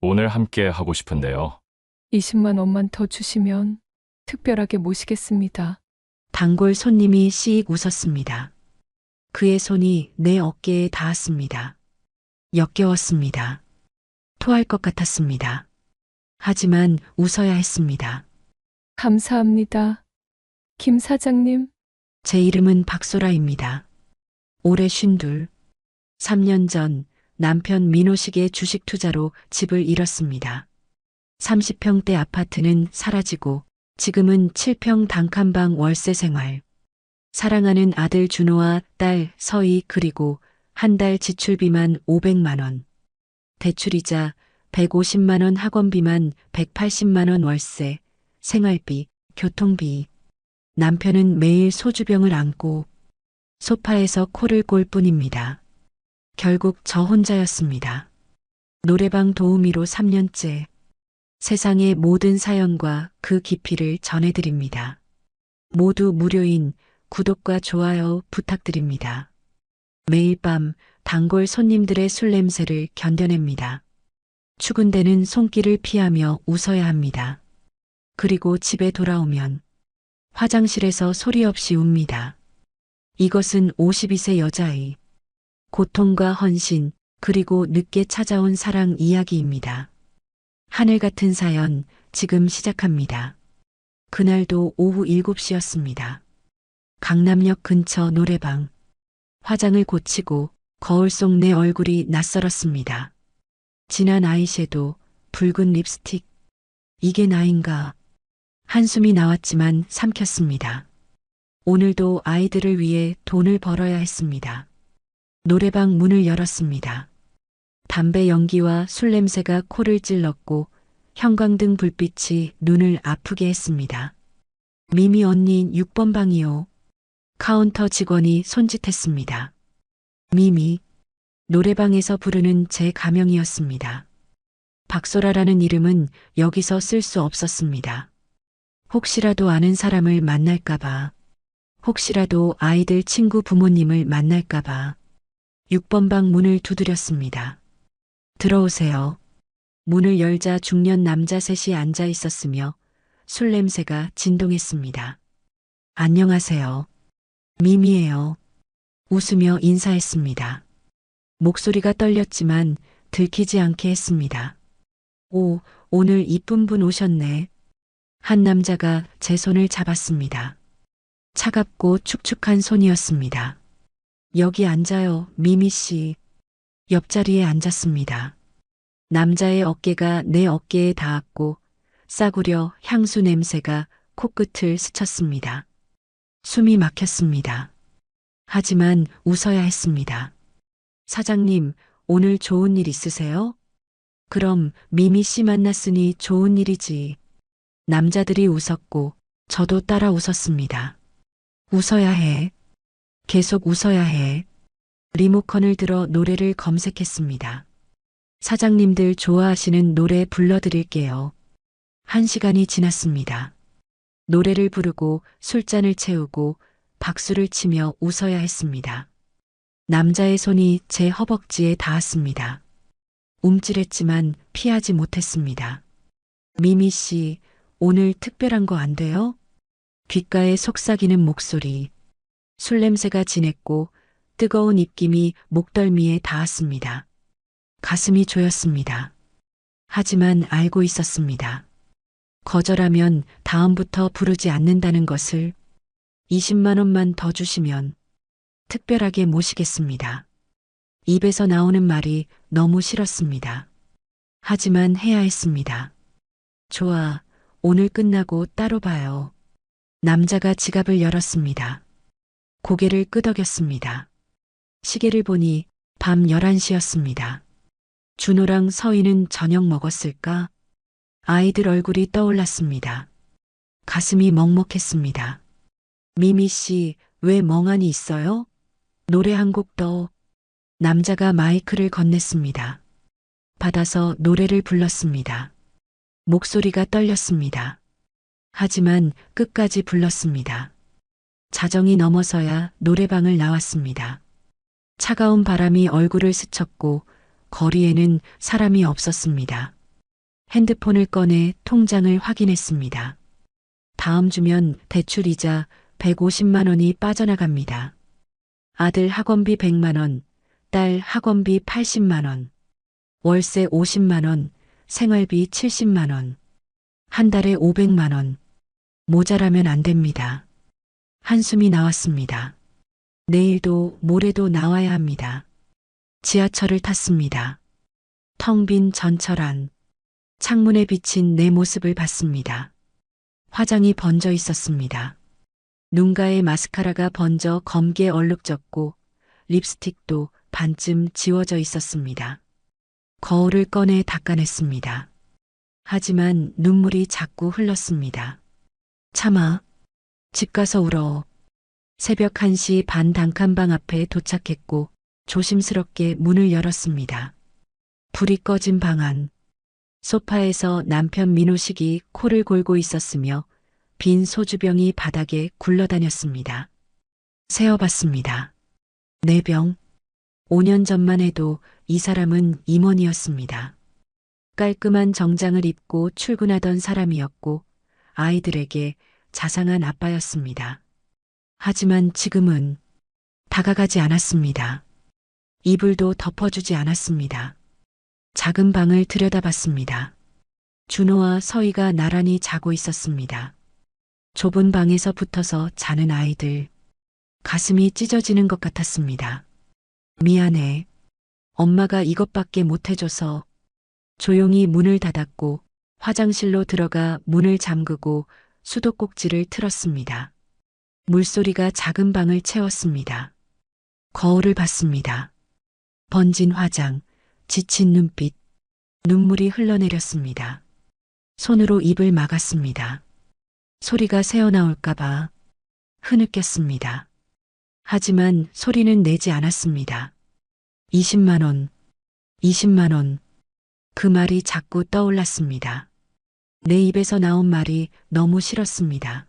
오늘 함께 하고 싶은데요. 20만 원만 더 주시면 특별하게 모시겠습니다. 단골 손님이 씩 웃었습니다. 그의 손이 내 어깨에 닿았습니다. 역겨웠습니다. 토할 것 같았습니다. 하지만 웃어야 했습니다. 감사합니다. 김 사장님, 제 이름은 박소라입니다. 올해 52. 3년 전 남편 민호식의 주식 투자로 집을 잃었습니다. 30평대 아파트는 사라지고 지금은 7평 단칸방 월세 생활. 사랑하는 아들 준호와 딸 서희 그리고 한 달 지출비만 500만 원. 대출이자 150만 원 학원비만 180만 원 월세, 생활비, 교통비. 남편은 매일 소주병을 안고 소파에서 코를 골 뿐입니다. 결국 저 혼자였습니다. 노래방 도우미로 3년째 세상의 모든 사연과 그 깊이를 전해드립니다. 모두 무료인 구독과 좋아요 부탁드립니다. 매일 밤 단골 손님들의 술 냄새를 견뎌냅니다. 추근대는 손길을 피하며 웃어야 합니다. 그리고 집에 돌아오면 화장실에서 소리 없이 웁니다. 이것은 52세 여자의 고통과 헌신, 그리고 늦게 찾아온 사랑 이야기입니다. 하늘 같은 사연, 지금 시작합니다. 그날도 오후 7시였습니다. 강남역 근처 노래방. 화장을 고치고 거울 속 내 얼굴이 낯설었습니다. 진한 아이섀도, 붉은 립스틱. 이게 나인가? 한숨이 나왔지만 삼켰습니다. 오늘도 아이들을 위해 돈을 벌어야 했습니다. 노래방 문을 열었습니다. 담배 연기와 술 냄새가 코를 찔렀고 형광등 불빛이 눈을 아프게 했습니다. 미미 언니 6번 방이요. 카운터 직원이 손짓했습니다. 미미. 노래방에서 부르는 제 가명이었습니다. 박소라라는 이름은 여기서 쓸 수 없었습니다. 혹시라도 아는 사람을 만날까봐. 혹시라도 아이들 친구 부모님을 만날까봐. 6번 방 문을 두드렸습니다. 들어오세요. 문을 열자 중년 남자 셋이 앉아 있었으며 술 냄새가 진동했습니다. 안녕하세요. 미미예요. 웃으며 인사했습니다. 목소리가 떨렸지만 들키지 않게 했습니다. 오, 오늘 이쁜 분 오셨네. 한 남자가 제 손을 잡았습니다. 차갑고 축축한 손이었습니다. 여기 앉아요, 미미 씨. 옆자리에 앉았습니다. 남자의 어깨가 내 어깨에 닿았고 싸구려 향수 냄새가 코끝을 스쳤습니다. 숨이 막혔습니다. 하지만 웃어야 했습니다. 사장님, 오늘 좋은 일 있으세요? 그럼 미미 씨 만났으니 좋은 일이지. 남자들이 웃었고 저도 따라 웃었습니다. 웃어야 해. 계속 웃어야 해. 리모컨을 들어 노래를 검색했습니다. 사장님들 좋아하시는 노래 불러드릴게요. 1시간이 지났습니다. 노래를 부르고 술잔을 채우고 박수를 치며 웃어야 했습니다. 남자의 손이 제 허벅지에 닿았습니다. 움찔했지만 피하지 못했습니다. 미미 씨, 오늘 특별한 거 안 돼요? 귓가에 속삭이는 목소리. 술 냄새가 진했고 뜨거운 입김이 목덜미에 닿았습니다. 가슴이 조였습니다. 하지만 알고 있었습니다. 거절하면 다음부터 부르지 않는다는 것을. 20만 원만 더 주시면 특별하게 모시겠습니다. 입에서 나오는 말이 너무 싫었습니다. 하지만 해야 했습니다. 좋아, 오늘 끝나고 따로 봐요. 남자가 지갑을 열었습니다. 고개를 끄덕였습니다. 시계를 보니 밤 11시였습니다. 준호랑 서희는 저녁 먹었을까? 아이들 얼굴이 떠올랐습니다. 가슴이 먹먹했습니다. 미미 씨, 왜 멍하니 있어요? 노래 한 곡 더. 남자가 마이크를 건넸습니다. 받아서 노래를 불렀습니다. 목소리가 떨렸습니다. 하지만 끝까지 불렀습니다. 자정이 넘어서야 노래방을 나왔습니다. 차가운 바람이 얼굴을 스쳤고 거리에는 사람이 없었습니다. 핸드폰을 꺼내 통장을 확인했습니다. 다음 주면 대출이자 150만 원이 빠져나갑니다. 아들 학원비 100만 원, 딸 학원비 80만 원, 월세 50만 원, 생활비 70만 원, 한 달에 500만 원. 모자라면 안 됩니다. 한숨이 나왔습니다. 내일도 모레도 나와야 합니다. 지하철을 탔습니다. 텅 빈 전철 안. 창문에 비친 내 모습을 봤습니다. 화장이 번져 있었습니다. 눈가에 마스카라가 번져 검게 얼룩졌고 립스틱도 반쯤 지워져 있었습니다. 거울을 꺼내 닦아냈습니다. 하지만 눈물이 자꾸 흘렀습니다. 참아. 집 가서 울어. 새벽 1시 반 단칸방 앞에 도착했고 조심스럽게 문을 열었습니다. 불이 꺼진 방 안. 소파에서 남편 민호식이 코를 골고 있었으며 빈 소주병이 바닥에 굴러다녔습니다. 세어봤습니다. 4병. 5년 전만 해도 이 사람은 임원이었습니다. 깔끔한 정장을 입고 출근하던 사람이었고 아이들에게 자상한 아빠였습니다. 하지만 지금은 다가가지 않았습니다. 이불도 덮어주지 않았습니다. 작은 방을 들여다봤습니다. 준호와 서희가 나란히 자고 있었습니다. 좁은 방에서 붙어서 자는 아이들. 가슴이 찢어지는 것 같았습니다. 미안해. 엄마가 이것밖에 못해줘서. 조용히 문을 닫았고 화장실로 들어가 문을 잠그고 수도꼭지를 틀었습니다. 물소리가 작은 방을 채웠습니다. 거울을 봤습니다. 번진 화장, 지친 눈빛, 눈물이 흘러내렸습니다. 손으로 입을 막았습니다. 소리가 새어나올까봐 흐느꼈습니다. 하지만 소리는 내지 않았습니다. 20만 원, 20만 원. 그 말이 자꾸 떠올랐습니다. 내 입에서 나온 말이 너무 싫었습니다.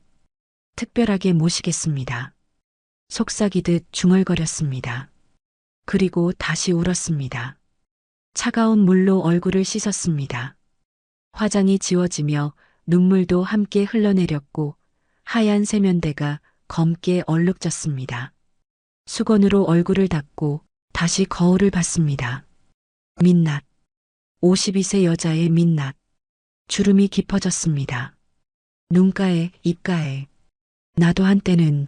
특별하게 모시겠습니다. 속삭이듯 중얼거렸습니다. 그리고 다시 울었습니다. 차가운 물로 얼굴을 씻었습니다. 화장이 지워지며 눈물도 함께 흘러내렸고 하얀 세면대가 검게 얼룩졌습니다. 수건으로 얼굴을 닦고 다시 거울을 봤습니다. 민낯. 52세 여자의 민낯. 주름이 깊어졌습니다. 눈가에, 입가에. 나도 한때는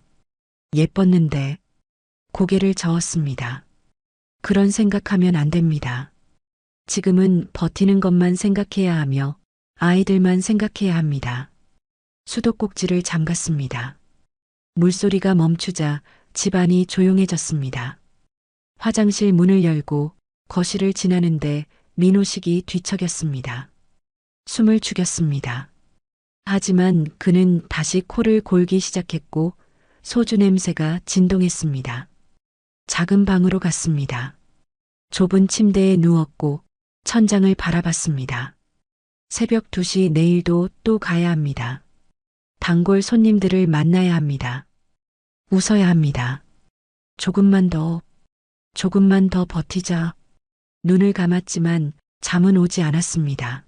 예뻤는데 고개를 저었습니다. 그런 생각하면 안 됩니다. 지금은 버티는 것만 생각해야 하며 아이들만 생각해야 합니다. 수도꼭지를 잠갔습니다. 물소리가 멈추자 집안이 조용해졌습니다. 화장실 문을 열고 거실을 지나는데 민호식이 뒤척였습니다. 숨을 죽였습니다. 하지만 그는 다시 코를 골기 시작했고 소주 냄새가 진동했습니다. 작은 방으로 갔습니다. 좁은 침대에 누웠고 천장을 바라봤습니다. 새벽 2시 내일도 또 가야 합니다. 단골 손님들을 만나야 합니다. 웃어야 합니다. 조금만 더 버티자. 눈을 감았지만 잠은 오지 않았습니다.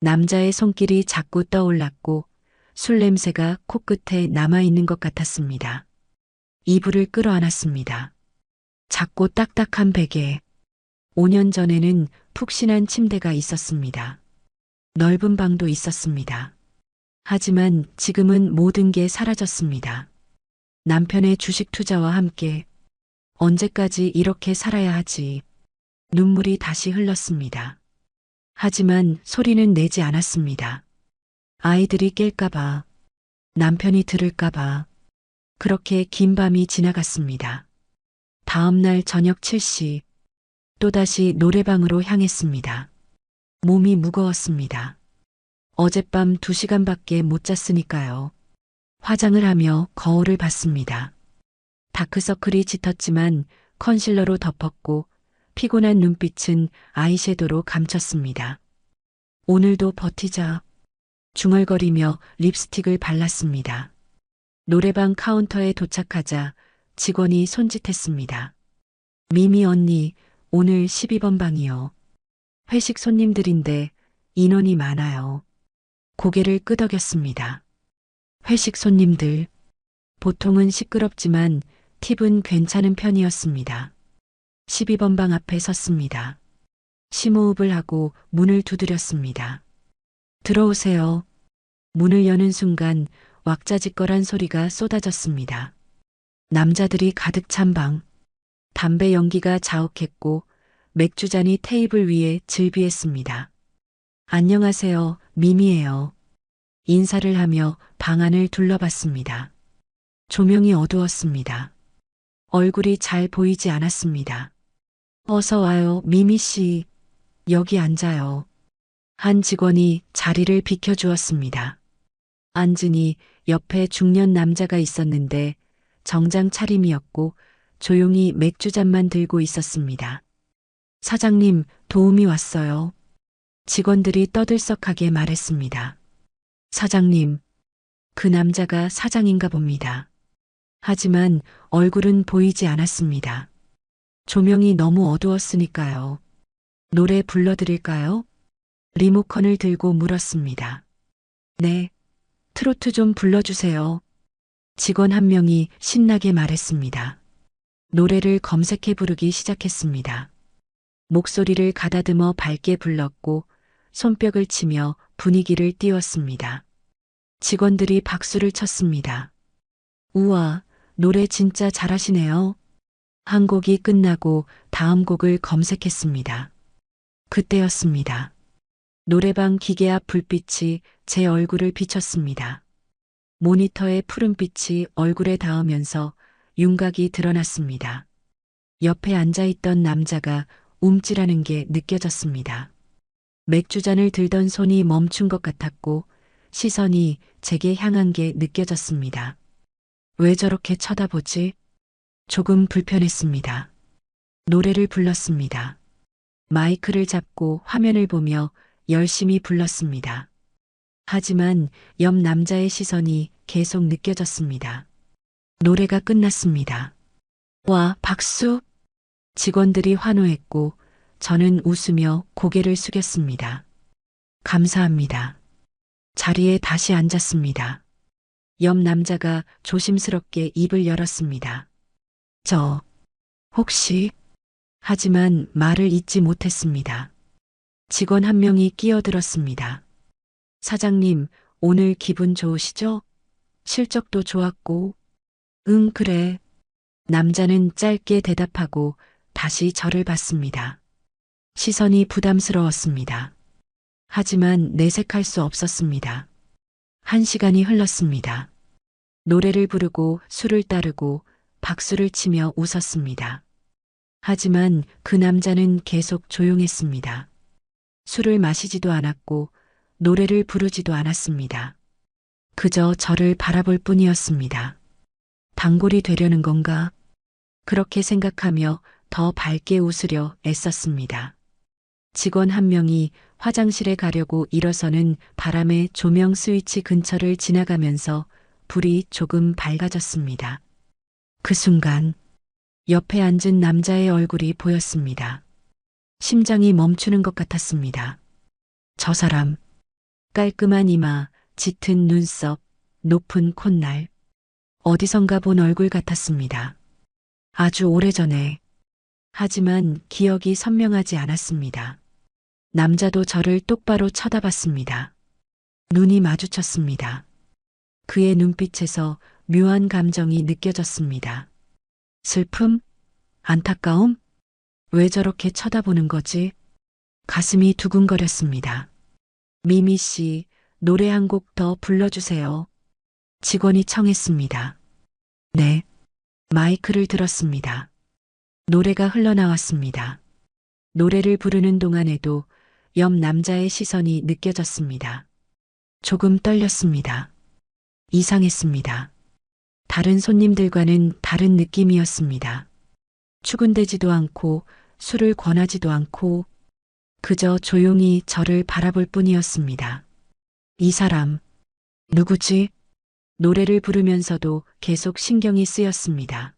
남자의 손길이 자꾸 떠올랐고 술 냄새가 코끝에 남아있는 것 같았습니다. 이불을 끌어안았습니다. 작고 딱딱한 베개. 5년 전에는 푹신한 침대가 있었습니다. 넓은 방도 있었습니다. 하지만 지금은 모든 게 사라졌습니다. 남편의 주식 투자와 함께 언제까지 이렇게 살아야 하지. 눈물이 다시 흘렀습니다. 하지만 소리는 내지 않았습니다. 아이들이 깰까봐, 남편이 들을까봐. 그렇게 긴 밤이 지나갔습니다. 다음 날 저녁 7시, 또다시 노래방으로 향했습니다. 몸이 무거웠습니다. 어젯밤 2시간밖에 못 잤으니까요. 화장을 하며 거울을 봤습니다. 다크서클이 짙었지만 컨실러로 덮었고 피곤한 눈빛은 아이섀도로 감췄습니다. 오늘도 버티자. 중얼거리며 립스틱을 발랐습니다. 노래방 카운터에 도착하자 직원이 손짓했습니다. 미미 언니, 오늘 12번 방이요. 회식 손님들인데 인원이 많아요. 고개를 끄덕였습니다. 회식 손님들. 보통은 시끄럽지만 팁은 괜찮은 편이었습니다. 12번 방 앞에 섰습니다. 심호흡을 하고 문을 두드렸습니다. 들어오세요. 문을 여는 순간 왁자지껄한 소리가 쏟아졌습니다. 남자들이 가득 찬 방. 담배 연기가 자욱했고 맥주잔이 테이블 위에 즐비했습니다. 안녕하세요, 미미예요. 인사를 하며 방 안을 둘러봤습니다. 조명이 어두웠습니다. 얼굴이 잘 보이지 않았습니다. 어서 와요, 미미 씨. 여기 앉아요. 한 직원이 자리를 비켜주었습니다. 앉으니 옆에 중년 남자가 있었는데 정장 차림이었고 조용히 맥주잔만 들고 있었습니다. 사장님, 도움이 왔어요. 직원들이 떠들썩하게 말했습니다. 사장님, 그 남자가 사장인가 봅니다. 하지만 얼굴은 보이지 않았습니다. 조명이 너무 어두웠으니까요. 노래 불러드릴까요? 리모컨을 들고 물었습니다. 네, 트로트 좀 불러주세요. 직원 한 명이 신나게 말했습니다. 노래를 검색해 부르기 시작했습니다. 목소리를 가다듬어 밝게 불렀고 손뼉을 치며 분위기를 띄웠습니다. 직원들이 박수를 쳤습니다. 우와, 노래 진짜 잘하시네요. 한 곡이 끝나고 다음 곡을 검색했습니다. 그때였습니다. 노래방 기계 앞 불빛이 제 얼굴을 비췄습니다. 모니터의 푸른빛이 얼굴에 닿으면서 윤곽이 드러났습니다. 옆에 앉아있던 남자가 움찔하는 게 느껴졌습니다. 맥주잔을 들던 손이 멈춘 것 같았고 시선이 제게 향한 게 느껴졌습니다. 왜 저렇게 쳐다보지? 조금 불편했습니다. 노래를 불렀습니다. 마이크를 잡고 화면을 보며 열심히 불렀습니다. 하지만 옆 남자의 시선이 계속 느껴졌습니다. 노래가 끝났습니다. 와, 박수! 직원들이 환호했고 저는 웃으며 고개를 숙였습니다. 감사합니다. 자리에 다시 앉았습니다. 옆 남자가 조심스럽게 입을 열었습니다. 혹시... 하지만 말을 잇지 못했습니다. 직원 한 명이 끼어들었습니다. 사장님, 오늘 기분 좋으시죠? 실적도 좋았고. 응, 그래. 남자는 짧게 대답하고 다시 저를 봤습니다. 시선이 부담스러웠습니다. 하지만 내색할 수 없었습니다. 1시간이 흘렀습니다. 노래를 부르고 술을 따르고 박수를 치며 웃었습니다. 하지만 그 남자는 계속 조용했습니다. 술을 마시지도 않았고 노래를 부르지도 않았습니다. 그저 저를 바라볼 뿐이었습니다. 단골이 되려는 건가? 그렇게 생각하며 더 밝게 웃으려 애썼습니다. 직원 한 명이 화장실에 가려고 일어서는 바람에 조명 스위치 근처를 지나가면서 불이 조금 밝아졌습니다. 그 순간 옆에 앉은 남자의 얼굴이 보였습니다. 심장이 멈추는 것 같았습니다. 저 사람, 깔끔한 이마, 짙은 눈썹, 높은 콧날. 어디선가 본 얼굴 같았습니다. 아주 오래전에. 하지만 기억이 선명하지 않았습니다. 남자도 저를 똑바로 쳐다봤습니다. 눈이 마주쳤습니다. 그의 눈빛에서 묘한 감정이 느껴졌습니다. 슬픔? 안타까움? 왜 저렇게 쳐다보는 거지? 가슴이 두근거렸습니다. 미미 씨, 노래 한 곡 더 불러주세요. 직원이 청했습니다. 네. 마이크를 들었습니다. 노래가 흘러나왔습니다. 노래를 부르는 동안에도 옆 남자의 시선이 느껴졌습니다. 조금 떨렸습니다. 이상했습니다. 다른 손님들과는 다른 느낌이었습니다. 추근대지도 않고 술을 권하지도 않고 그저 조용히 저를 바라볼 뿐이었습니다. 이 사람, 누구지? 노래를 부르면서도 계속 신경이 쓰였습니다.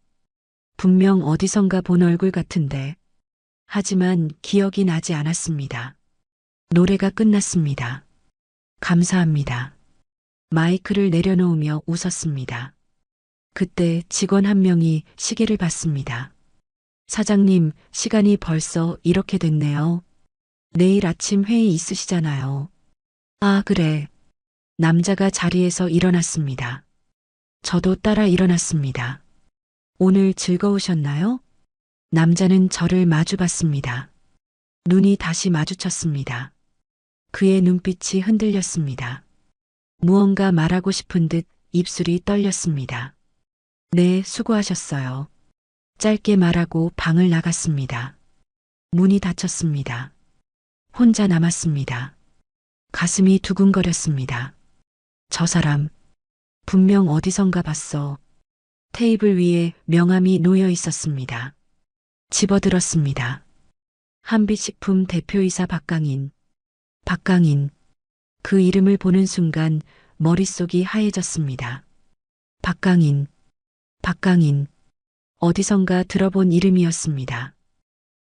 분명 어디선가 본 얼굴 같은데. 하지만 기억이 나지 않았습니다. 노래가 끝났습니다. 감사합니다. 마이크를 내려놓으며 웃었습니다. 그때 직원 한 명이 시계를 봤습니다. 사장님, 시간이 벌써 이렇게 됐네요. 내일 아침 회의 있으시잖아요. 아, 그래. 남자가 자리에서 일어났습니다. 저도 따라 일어났습니다. 오늘 즐거우셨나요? 남자는 저를 마주봤습니다. 눈이 다시 마주쳤습니다. 그의 눈빛이 흔들렸습니다. 무언가 말하고 싶은 듯 입술이 떨렸습니다. 네, 수고하셨어요. 짧게 말하고 방을 나갔습니다. 문이 닫혔습니다. 혼자 남았습니다. 가슴이 두근거렸습니다. 저 사람, 분명 어디선가 봤어. 테이블 위에 명함이 놓여 있었습니다. 집어들었습니다. 한빛식품 대표이사 박강인. 박강인. 그 이름을 보는 순간 머릿속이 하얘졌습니다. 박강인. 박강인. 어디선가 들어본 이름이었습니다.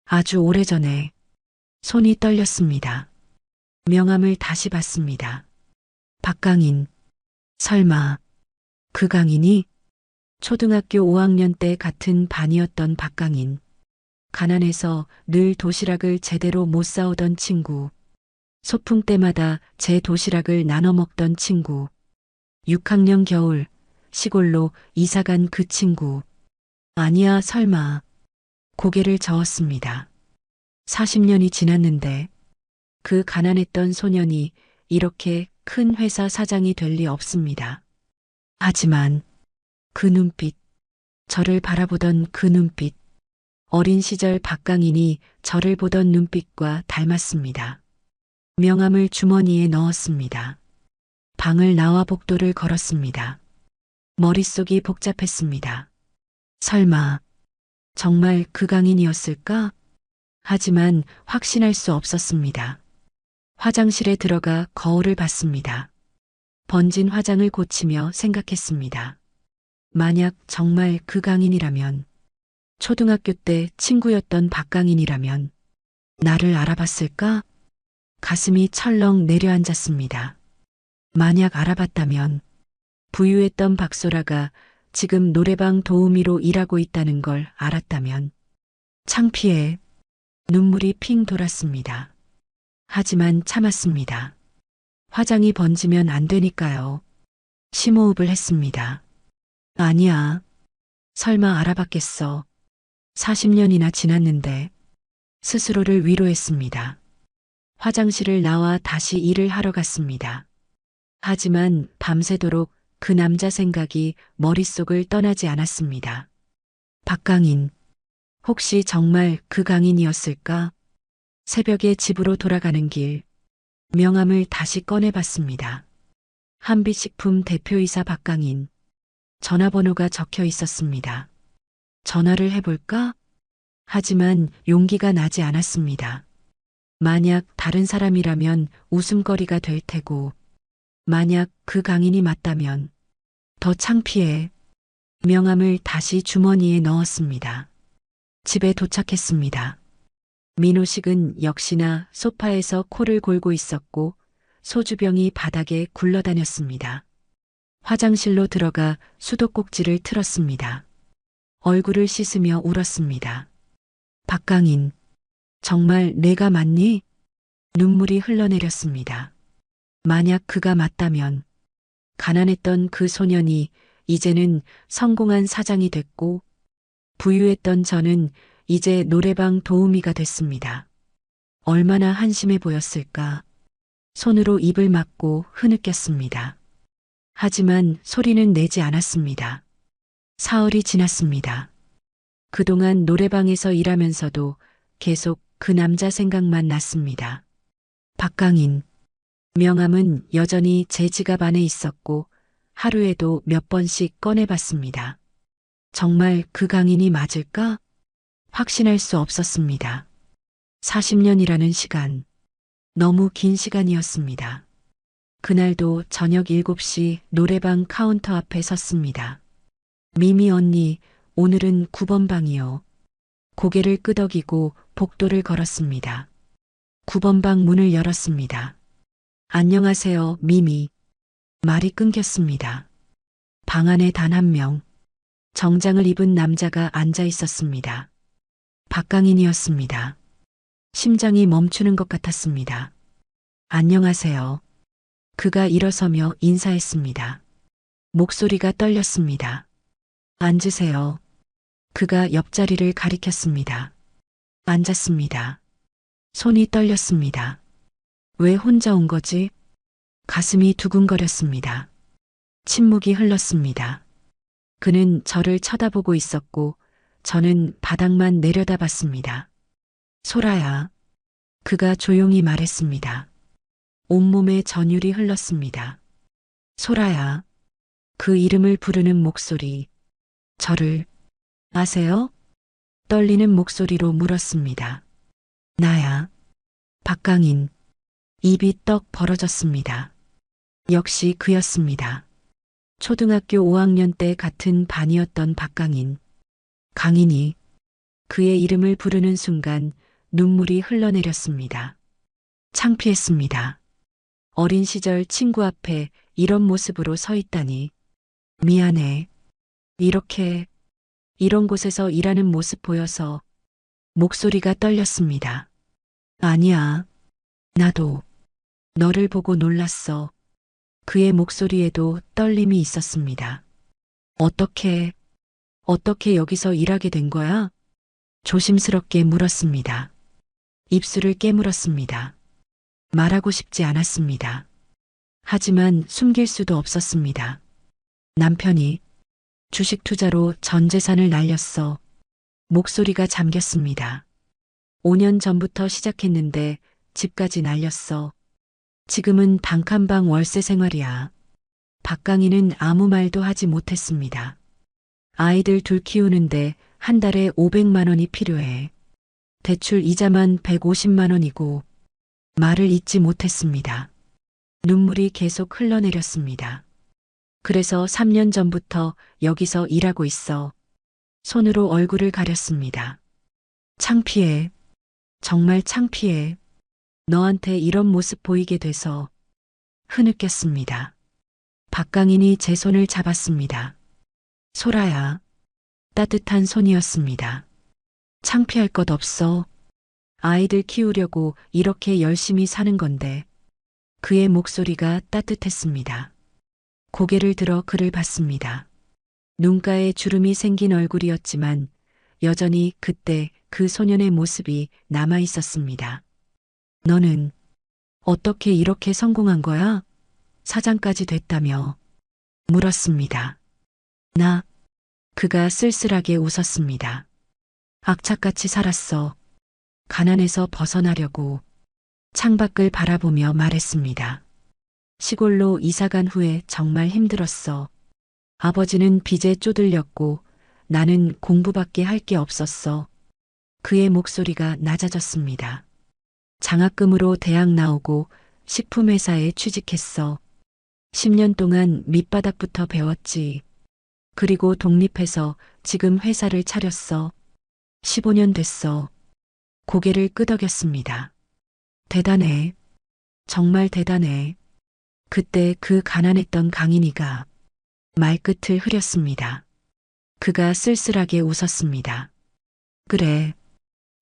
아주 오래전에. 손이 떨렸습니다. 명함을 다시 봤습니다. 박강인. 설마 그 강인이? 초등학교 5학년 때 같은 반이었던 박강인. 가난해서 늘 도시락을 제대로 못 싸오던 친구. 소풍 때마다 제 도시락을 나눠 먹던 친구. 6학년 겨울 시골로 이사간 그 친구. 아니야, 설마. 고개를 저었습니다. 40년이 지났는데 그 가난했던 소년이 이렇게 큰 회사 사장이 될 리 없습니다. 하지만 그 눈빛, 저를 바라보던 그 눈빛, 어린 시절 박강인이 저를 보던 눈빛과 닮았습니다. 명함을 주머니에 넣었습니다. 방을 나와 복도를 걸었습니다. 머릿속이 복잡했습니다. 설마 정말 그 강인이었을까? 하지만 확신할 수 없었습니다. 화장실에 들어가 거울을 봤습니다. 번진 화장을 고치며 생각했습니다. 만약 정말 그 강인이라면, 초등학교 때 친구였던 박강인이라면 나를 알아봤을까? 가슴이 철렁 내려앉았습니다. 만약 알아봤다면 부유했던 박소라가 지금 노래방 도우미로 일하고 있다는 걸 알았다면 창피해 눈물이 핑 돌았습니다. 하지만 참았습니다. 화장이 번지면 안 되니까요. 심호흡을 했습니다. 아니야. 설마 알아봤겠어. 40년이나 지났는데. 스스로를 위로했습니다. 화장실을 나와 다시 일을 하러 갔습니다. 하지만 밤새도록 그 남자 생각이 머릿속을 떠나지 않았습니다. 박강인. 혹시 정말 그 강인이었을까? 새벽에 집으로 돌아가는 길, 명함을 다시 꺼내봤습니다. 한빛식품 대표이사 박강인. 전화번호가 적혀 있었습니다. 전화를 해볼까? 하지만 용기가 나지 않았습니다. 만약 다른 사람이라면 웃음거리가 될 테고, 만약 그 강인이 맞다면 더 창피해. 명함을 다시 주머니에 넣었습니다. 집에 도착했습니다. 민호식은 역시나 소파에서 코를 골고 있었고 소주병이 바닥에 굴러다녔습니다. 화장실로 들어가 수도꼭지를 틀었습니다. 얼굴을 씻으며 울었습니다. 박강인, 정말 내가 맞니? 눈물이 흘러내렸습니다. 만약 그가 맞다면 가난했던 그 소년이 이제는 성공한 사장이 됐고 부유했던 저는 이제 노래방 도우미가 됐습니다. 얼마나 한심해 보였을까. 손으로 입을 막고 흐느꼈습니다. 하지만 소리는 내지 않았습니다. 사흘이 지났습니다. 그동안 노래방에서 일하면서도 계속 그 남자 생각만 났습니다. 박강인. 명함은 여전히 제 지갑 안에 있었고 하루에도 몇 번씩 꺼내봤습니다. 정말 그 강인이 맞을까? 확신할 수 없었습니다. 40년이라는 시간, 너무 긴 시간이었습니다. 그날도 저녁 7시 노래방 카운터 앞에 섰습니다. 미미 언니, 오늘은 9번 방이요. 고개를 끄덕이고 복도를 걸었습니다. 9번 방 문을 열었습니다. 안녕하세요, 미미. 말이 끊겼습니다. 방 안에 단 한 명, 정장을 입은 남자가 앉아 있었습니다. 박강인이었습니다. 심장이 멈추는 것 같았습니다. 안녕하세요. 그가 일어서며 인사했습니다. 목소리가 떨렸습니다. 앉으세요. 그가 옆자리를 가리켰습니다. 앉았습니다. 손이 떨렸습니다. 왜 혼자 온 거지? 가슴이 두근거렸습니다. 침묵이 흘렀습니다. 그는 저를 쳐다보고 있었고 저는 바닥만 내려다봤습니다. 소라야. 그가 조용히 말했습니다. 온몸에 전율이 흘렀습니다. 소라야. 그 이름을 부르는 목소리. 저를 아세요? 떨리는 목소리로 물었습니다. 나야. 박강인. 입이 떡 벌어졌습니다. 역시 그였습니다. 초등학교 5학년 때 같은 반이었던 박강인. 강인이 그의 이름을 부르는 순간 눈물이 흘러내렸습니다. 창피했습니다. 어린 시절 친구 앞에 이런 모습으로 서 있다니. 미안해. 이런 곳에서 일하는 모습 보여서 목소리가 떨렸습니다. 아니야. 나도 너를 보고 놀랐어. 그의 목소리에도 떨림이 있었습니다. 어떻게 여기서 일하게 된 거야? 조심스럽게 물었습니다. 입술을 깨물었습니다. 말하고 싶지 않았습니다. 하지만 숨길 수도 없었습니다. 남편이 주식 투자로 전 재산을 날렸어. 목소리가 잠겼습니다. 5년 전부터 시작했는데 집까지 날렸어. 지금은 단칸방 월세 생활이야. 박강희는 아무 말도 하지 못했습니다. 아이들 둘 키우는데 한 달에 500만 원이 필요해. 대출 이자만 150만 원이고 말을 잇지 못했습니다. 눈물이 계속 흘러내렸습니다. 그래서 3년 전부터 여기서 일하고 있어. 손으로 얼굴을 가렸습니다. 창피해. 정말 창피해. 너한테 이런 모습 보이게 돼서 흐느꼈습니다. 박강인이 제 손을 잡았습니다. 소라야. 따뜻한 손이었습니다. 창피할 것 없어. 아이들 키우려고 이렇게 열심히 사는 건데. 그의 목소리가 따뜻했습니다. 고개를 들어 그를 봤습니다. 눈가에 주름이 생긴 얼굴이었지만 여전히 그때 그 소년의 모습이 남아 있었습니다. 너는 어떻게 이렇게 성공한 거야? 사장까지 됐다며 물었습니다. 그가 쓸쓸하게 웃었습니다. 악착같이 살았어. 가난에서 벗어나려고 창밖을 바라보며 말했습니다. 시골로 이사간 후에 정말 힘들었어. 아버지는 빚에 쪼들렸고 나는 공부밖에 할 게 없었어. 그의 목소리가 낮아졌습니다. 장학금으로 대학 나오고 식품회사에 취직했어. 10년 동안 밑바닥부터 배웠지. 그리고 독립해서 지금 회사를 차렸어. 15년 됐어. 고개를 끄덕였습니다. 대단해. 정말 대단해. 그때 그 가난했던 강인이가 말끝을 흐렸습니다. 그가 쓸쓸하게 웃었습니다. 그래.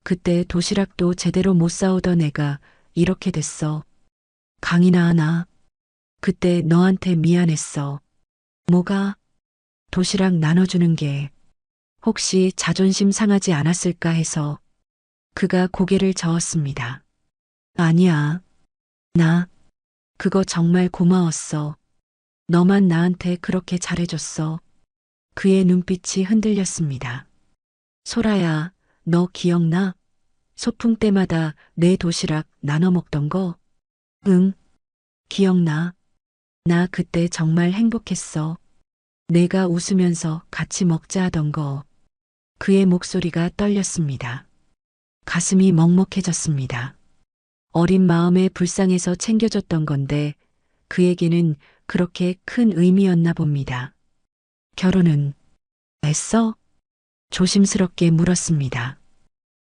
그때 도시락도 제대로 못 싸오던 애가 이렇게 됐어. 강인아, 나 그때 너한테 미안했어. 뭐가? 도시락 나눠주는 게 혹시 자존심 상하지 않았을까 해서. 그가 고개를 저었습니다. 아니야. 나 그거 정말 고마웠어. 너만 나한테 그렇게 잘해줬어. 그의 눈빛이 흔들렸습니다. 소라야, 너 기억나? 소풍 때마다 내 도시락 나눠 먹던 거? 응, 기억나. 나 그때 정말 행복했어. 내가 웃으면서 같이 먹자 하던 거. 그의 목소리가 떨렸습니다. 가슴이 먹먹해졌습니다. 어린 마음에 불쌍해서 챙겨줬던 건데 그에게는 그렇게 큰 의미였나 봅니다. 결혼은 했어? 조심스럽게 물었습니다.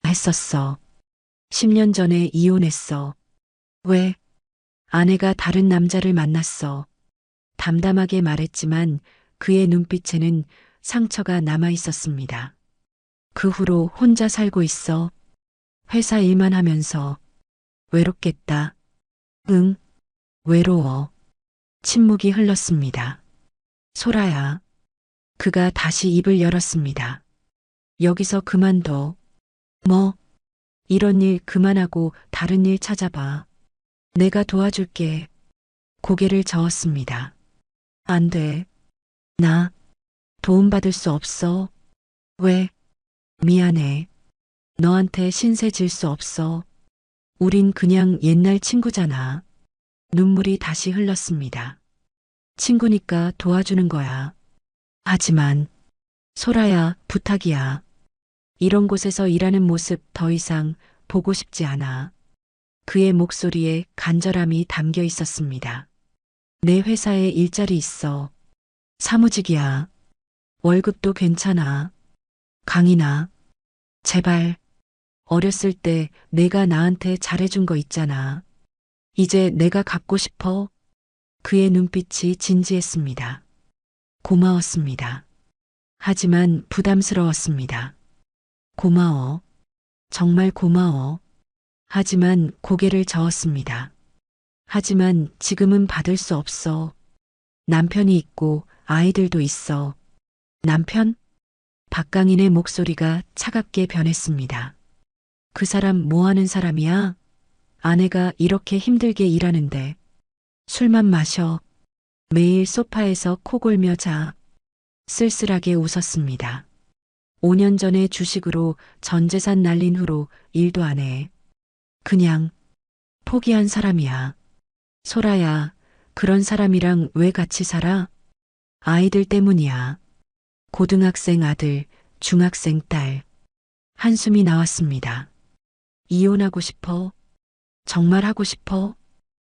했었어. 10년 전에 이혼했어. 왜? 아내가 다른 남자를 만났어. 담담하게 말했지만 그의 눈빛에는 상처가 남아 있었습니다. 그 후로 혼자 살고 있어. 회사 일만 하면서. 외롭겠다. 응, 외로워. 침묵이 흘렀습니다. 소라야. 그가 다시 입을 열었습니다. 여기서 그만둬. 뭐? 이런 일 그만하고 다른 일 찾아봐. 내가 도와줄게. 고개를 저었습니다. 안 돼. 나 도움받을 수 없어. 왜? 미안해. 너한테 신세 질 수 없어. 우린 그냥 옛날 친구잖아. 눈물이 다시 흘렀습니다. 친구니까 도와주는 거야. 하지만, 소라야, 부탁이야. 이런 곳에서 일하는 모습 더 이상 보고 싶지 않아. 그의 목소리에 간절함이 담겨 있었습니다. 내 회사에 일자리 있어. 사무직이야. 월급도 괜찮아. 강인아. 제발. 어렸을 때 내가 나한테 잘해준 거 있잖아. 이제 내가 갖고 싶어. 그의 눈빛이 진지했습니다. 고마웠습니다. 하지만 부담스러웠습니다. 고마워. 정말 고마워. 하지만 고개를 저었습니다. 하지만 지금은 받을 수 없어. 남편이 있고 아이들도 있어. 남편? 박강인의 목소리가 차갑게 변했습니다. 그 사람 뭐 하는 사람이야? 아내가 이렇게 힘들게 일하는데. 술만 마셔. 매일 소파에서 코 골며 자. 쓸쓸하게 웃었습니다. 5년 전에 주식으로 전 재산 날린 후로 일도 안 해. 그냥 포기한 사람이야. 소라야, 그런 사람이랑 왜 같이 살아? 아이들 때문이야. 고등학생 아들, 중학생 딸. 한숨이 나왔습니다. 이혼하고 싶어? 정말 하고 싶어?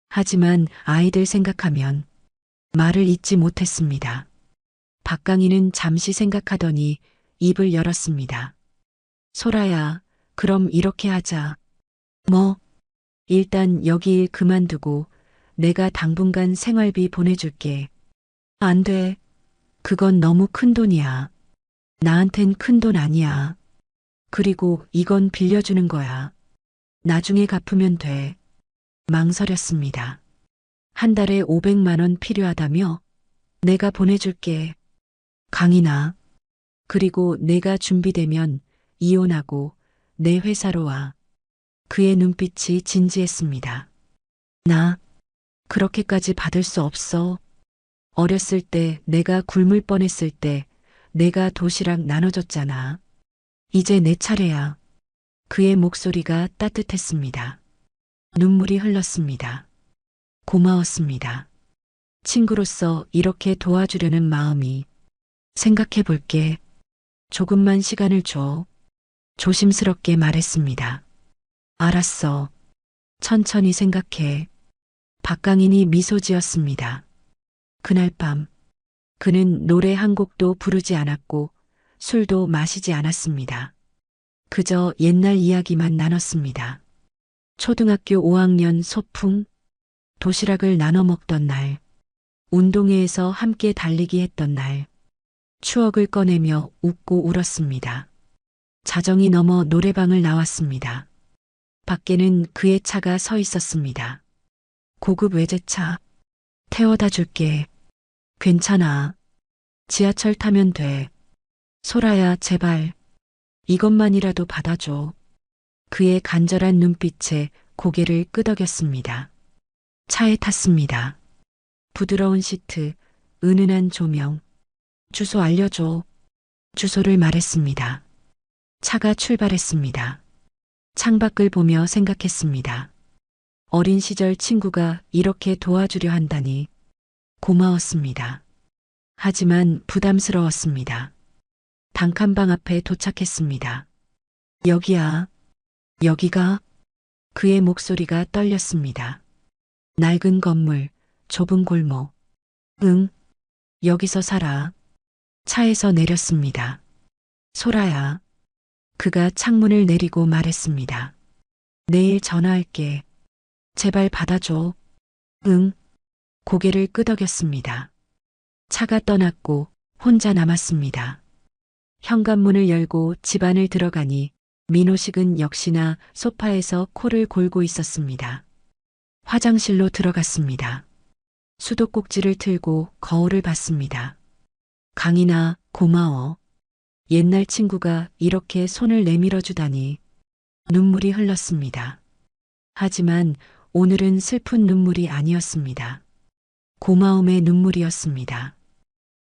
하지만 아이들 생각하면 말을 잇지 못했습니다. 박강희는 잠시 생각하더니 입을 열었습니다. 소라야, 그럼 이렇게 하자. 뭐? 일단 여기 일 그만두고 내가 당분간 생활비 보내줄게. 안 돼. 그건 너무 큰 돈이야. 나한텐 큰 돈 아니야. 그리고 이건 빌려주는 거야. 나중에 갚으면 돼. 망설였습니다. 한 달에 500만 원 필요하다며? 내가 보내줄게. 강인아. 그리고 내가 준비되면 이혼하고 내 회사로 와. 그의 눈빛이 진지했습니다. 나 그렇게까지 받을 수 없어. 어렸을 때 내가 굶을 뻔했을 때 내가 도시락 나눠줬잖아. 이제 내 차례야. 그의 목소리가 따뜻했습니다. 눈물이 흘렀습니다. 고마웠습니다. 친구로서 이렇게 도와주려는 마음이. 생각해 볼게. 조금만 시간을 줘. 조심스럽게 말했습니다. 알았어. 천천히 생각해. 박강인이 미소 지었습니다. 그날 밤, 그는 노래 한 곡도 부르지 않았고 술도 마시지 않았습니다. 그저 옛날 이야기만 나눴습니다. 초등학교 5학년 소풍, 도시락을 나눠 먹던 날, 운동회에서 함께 달리기 했던 날, 추억을 꺼내며 웃고 울었습니다. 자정이 넘어 노래방을 나왔습니다. 밖에는 그의 차가 서 있었습니다. 고급 외제차. 태워다 줄게. 괜찮아. 지하철 타면 돼. 소라야, 제발. 이것만이라도 받아줘. 그의 간절한 눈빛에 고개를 끄덕였습니다. 차에 탔습니다. 부드러운 시트, 은은한 조명. 주소 알려줘. 주소를 말했습니다. 차가 출발했습니다. 창밖을 보며 생각했습니다. 어린 시절 친구가 이렇게 도와주려 한다니 고마웠습니다. 하지만 부담스러웠습니다. 단칸방 앞에 도착했습니다. 여기야. 여기가? 그의 목소리가 떨렸습니다. 낡은 건물, 좁은 골목. 응, 여기서 살아. 차에서 내렸습니다. 소라야. 그가 창문을 내리고 말했습니다. 내일 전화할게. 제발 받아줘. 응. 고개를 끄덕였습니다. 차가 떠났고 혼자 남았습니다. 현관문을 열고 집 안을 들어가니 민호식은 역시나 소파에서 코를 골고 있었습니다. 화장실로 들어갔습니다. 수도꼭지를 틀고 거울을 봤습니다. 강인아, 고마워. 옛날 친구가 이렇게 손을 내밀어 주다니. 눈물이 흘렀습니다. 하지만 오늘은 슬픈 눈물이 아니었습니다. 고마움의 눈물이었습니다.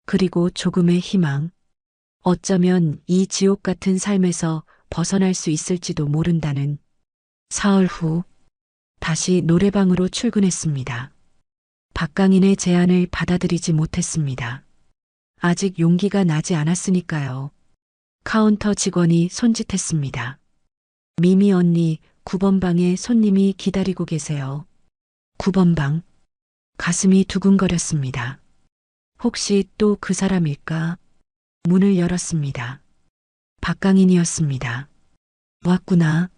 그리고 조금의 희망. 어쩌면 이 지옥 같은 삶에서 벗어날 수 있을지도 모른다는. 사흘 후 다시 노래방으로 출근했습니다. 박강인의 제안을 받아들이지 못했습니다. 아직 용기가 나지 않았으니까요. 카운터 직원이 손짓했습니다. 미미 언니, 9번 방에 손님이 기다리고 계세요. 9번 방. 가슴이 두근거렸습니다. 혹시 또 그 사람일까? 문을 열었습니다. 박강인이었습니다. 왔구나.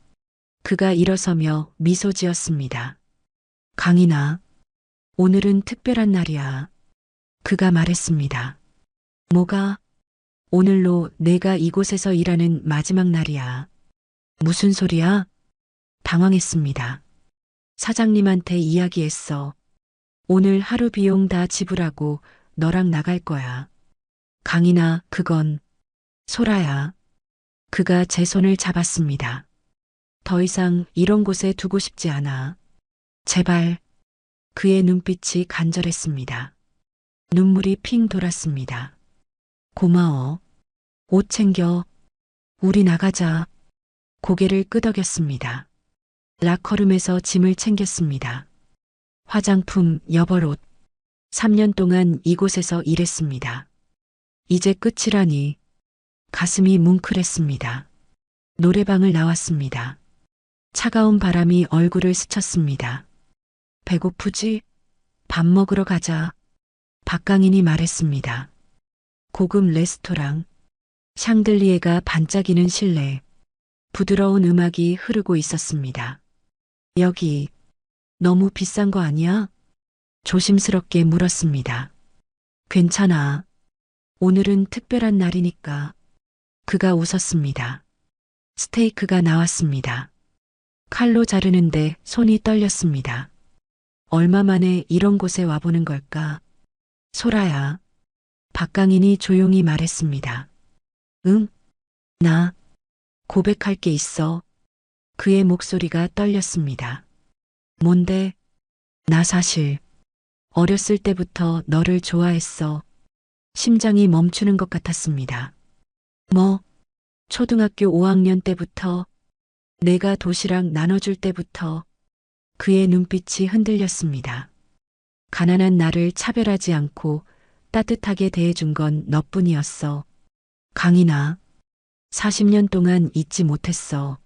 그가 일어서며 미소 지었습니다. 강인아, 오늘은 특별한 날이야. 그가 말했습니다. 뭐가? 오늘로 내가 이곳에서 일하는 마지막 날이야. 무슨 소리야? 당황했습니다. 사장님한테 이야기했어. 오늘 하루 비용 다 지불하고 너랑 나갈 거야. 강인아, 그건 소라야. 그가 제 손을 잡았습니다. 더 이상 이런 곳에 두고 싶지 않아. 제발. 그의 눈빛이 간절했습니다. 눈물이 핑 돌았습니다. 고마워. 옷 챙겨. 우리 나가자. 고개를 끄덕였습니다. 라커룸에서 짐을 챙겼습니다. 화장품, 여벌옷. 3년 동안 이곳에서 일했습니다. 이제 끝이라니. 가슴이 뭉클했습니다. 노래방을 나왔습니다. 차가운 바람이 얼굴을 스쳤습니다. 배고프지? 밥 먹으러 가자. 박강인이 말했습니다. 고급 레스토랑. 샹들리에가 반짝이는 실내. 부드러운 음악이 흐르고 있었습니다. 여기 너무 비싼 거 아니야? 조심스럽게 물었습니다. 괜찮아. 오늘은 특별한 날이니까. 그가 웃었습니다. 스테이크가 나왔습니다. 칼로 자르는데 손이 떨렸습니다. 얼마 만에 이런 곳에 와보는 걸까? 소라야. 박강인이 조용히 말했습니다. 응? 나 고백할 게 있어. 그의 목소리가 떨렸습니다. 뭔데? 나 사실 어렸을 때부터 너를 좋아했어. 심장이 멈추는 것 같았습니다. 뭐? 초등학교 5학년 때부터? 내가 도시락 나눠줄 때부터? 그의 눈빛이 흔들렸습니다. 가난한 나를 차별하지 않고 따뜻하게 대해준 건 너뿐이었어. 강인아, 40년 동안 잊지 못했어.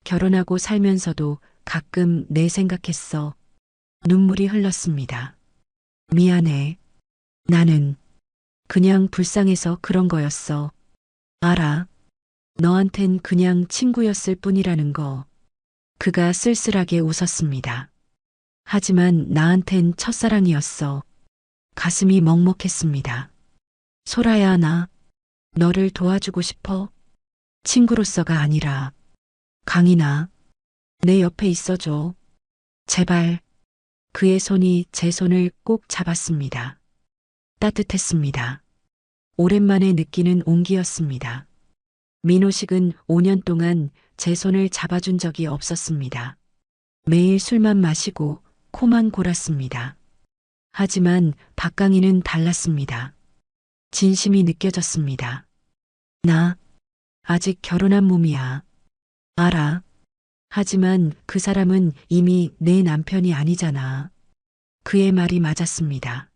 결혼하고 살면서도 가끔 내 생각했어. 눈물이 흘렀습니다. 미안해. 나는 그냥 불쌍해서 그런 거였어. 알아. 너한텐 그냥 친구였을 뿐이라는 거. 그가 쓸쓸하게 웃었습니다. 하지만 나한텐 첫사랑이었어. 가슴이 먹먹했습니다. 소라야, 나 너를 도와주고 싶어. 친구로서가 아니라. 강인아, 내 옆에 있어줘. 제발. 그의 손이 제 손을 꼭 잡았습니다. 따뜻했습니다. 오랜만에 느끼는 온기였습니다. 민호식은 5년 동안 제 손을 잡아준 적이 없었습니다. 매일 술만 마시고 코만 골았습니다. 하지만 박강인은 달랐습니다. 진심이 느껴졌습니다. 나 아직 결혼한 몸이야. 알아. 하지만 그 사람은 이미 내 남편이 아니잖아. 그의 말이 맞았습니다.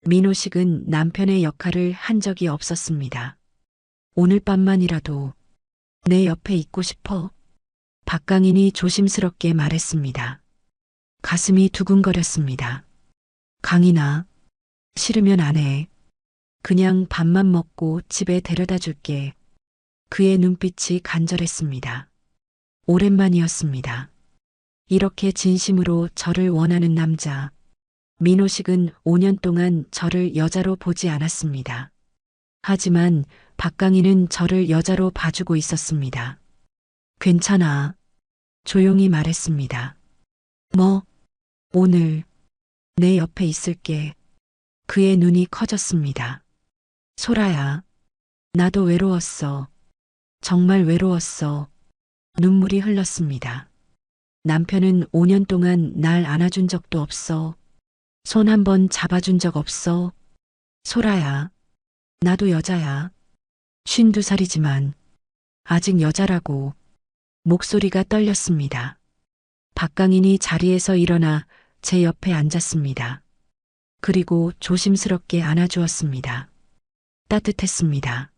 민호식은 남편의 역할을 한 적이 없었습니다. 오늘 밤만이라도 내 옆에 있고 싶어. 박강인이 조심스럽게 말했습니다. 가슴이 두근거렸습니다. 강인아, 싫으면 안 해. 그냥 밥만 먹고 집에 데려다 줄게. 그의 눈빛이 간절했습니다. 오랜만이었습니다. 이렇게 진심으로 저를 원하는 남자. 민호식은 5년 동안 저를 여자로 보지 않았습니다. 하지만 박강희는 저를 여자로 봐주고 있었습니다. 괜찮아. 조용히 말했습니다. 뭐, 오늘 내 옆에 있을게. 그의 눈이 커졌습니다. 소라야, 나도 외로웠어. 정말 외로웠어. 눈물이 흘렀습니다. 남편은 5년 동안 날 안아준 적도 없어. 손 한 번 잡아준 적 없어. 소라야, 나도 여자야. 52살이지만 아직 여자라고. 목소리가 떨렸습니다. 박강인이 자리에서 일어나 제 옆에 앉았습니다. 그리고 조심스럽게 안아주었습니다. 따뜻했습니다.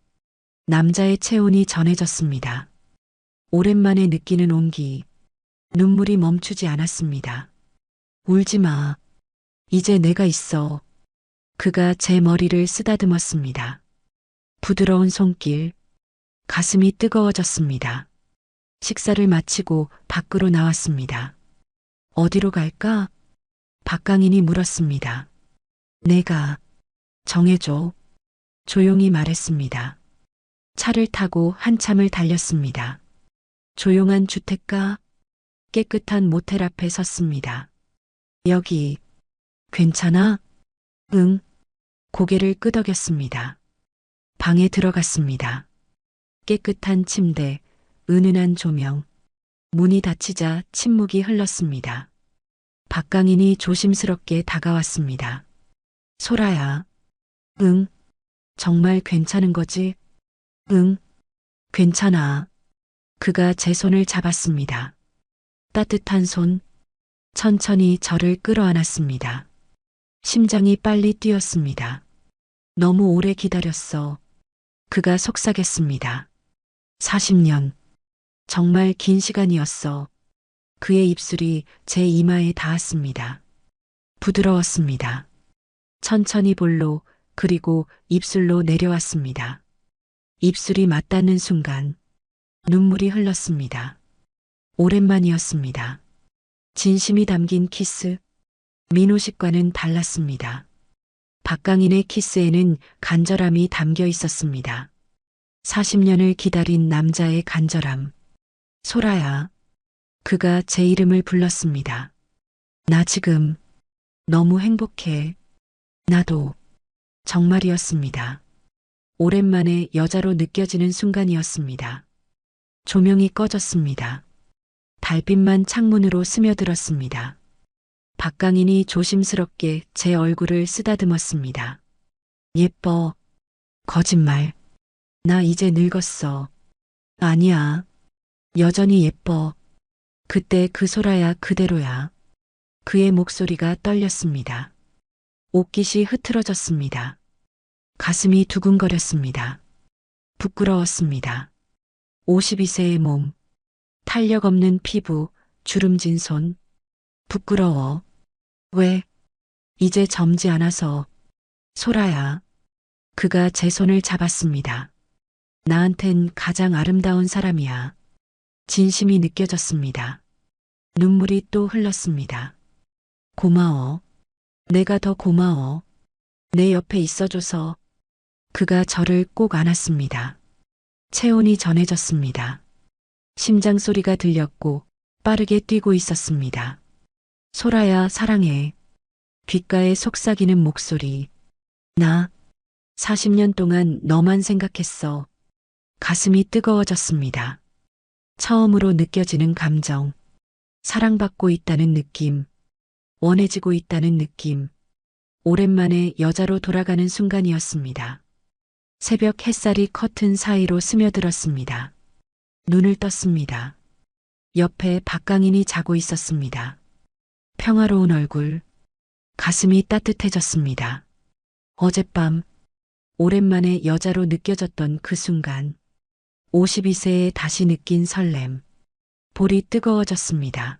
남자의 체온이 전해졌습니다. 오랜만에 느끼는 온기. 눈물이 멈추지 않았습니다. 울지 마. 이제 내가 있어. 그가 제 머리를 쓰다듬었습니다. 부드러운 손길. 가슴이 뜨거워졌습니다. 식사를 마치고 밖으로 나왔습니다. 어디로 갈까? 박강인이 물었습니다. 내가 정해줘. 조용히 말했습니다. 차를 타고 한참을 달렸습니다. 조용한 주택가, 깨끗한 모텔 앞에 섰습니다. 여기, 괜찮아? 응. 고개를 끄덕였습니다. 방에 들어갔습니다. 깨끗한 침대, 은은한 조명. 문이 닫히자 침묵이 흘렀습니다. 박강인이 조심스럽게 다가왔습니다. 소라야. 응. 정말 괜찮은 거지? 응. 괜찮아. 그가 제 손을 잡았습니다. 따뜻한 손. 천천히 저를 끌어안았습니다. 심장이 빨리 뛰었습니다. 너무 오래 기다렸어. 그가 속삭였습니다. 40년. 정말 긴 시간이었어. 그의 입술이 제 이마에 닿았습니다. 부드러웠습니다. 천천히 볼로 그리고 입술로 내려왔습니다. 입술이 맞닿는 순간 눈물이 흘렀습니다. 오랜만이었습니다. 진심이 담긴 키스. 민호식과는 달랐습니다. 박강인의 키스에는 간절함이 담겨 있었습니다. 40년을 기다린 남자의 간절함. 소라야. 그가 제 이름을 불렀습니다. 나 지금 너무 행복해. 나도. 정말이었습니다. 오랜만에 여자로 느껴지는 순간이었습니다. 조명이 꺼졌습니다. 달빛만 창문으로 스며들었습니다. 박강인이 조심스럽게 제 얼굴을 쓰다듬었습니다. 예뻐. 거짓말. 나 이제 늙었어. 아니야. 여전히 예뻐. 그때 그 소라야 그대로야. 그의 목소리가 떨렸습니다. 옷깃이 흐트러졌습니다. 가슴이 두근거렸습니다. 부끄러웠습니다. 52세의 몸. 탄력 없는 피부, 주름진 손. 부끄러워. 왜? 이제 젊지 않아서. 소라야. 그가 제 손을 잡았습니다. 나한텐 가장 아름다운 사람이야. 진심이 느껴졌습니다. 눈물이 또 흘렀습니다. 고마워. 내가 더 고마워. 내 옆에 있어줘서. 그가 저를 꼭 안았습니다. 체온이 전해졌습니다. 심장 소리가 들렸고 빠르게 뛰고 있었습니다. 소라야 사랑해. 귓가에 속삭이는 목소리. 나 40년 동안 너만 생각했어. 가슴이 뜨거워졌습니다. 처음으로 느껴지는 감정. 사랑받고 있다는 느낌. 원해지고 있다는 느낌. 오랜만에 여자로 돌아가는 순간이었습니다. 새벽 햇살이 커튼 사이로 스며들었습니다. 눈을 떴습니다. 옆에 박강인이 자고 있었습니다. 평화로운 얼굴. 가슴이 따뜻해졌습니다. 어젯밤 오랜만에 여자로 느껴졌던 그 순간. 52세에 다시 느낀 설렘. 볼이 뜨거워졌습니다.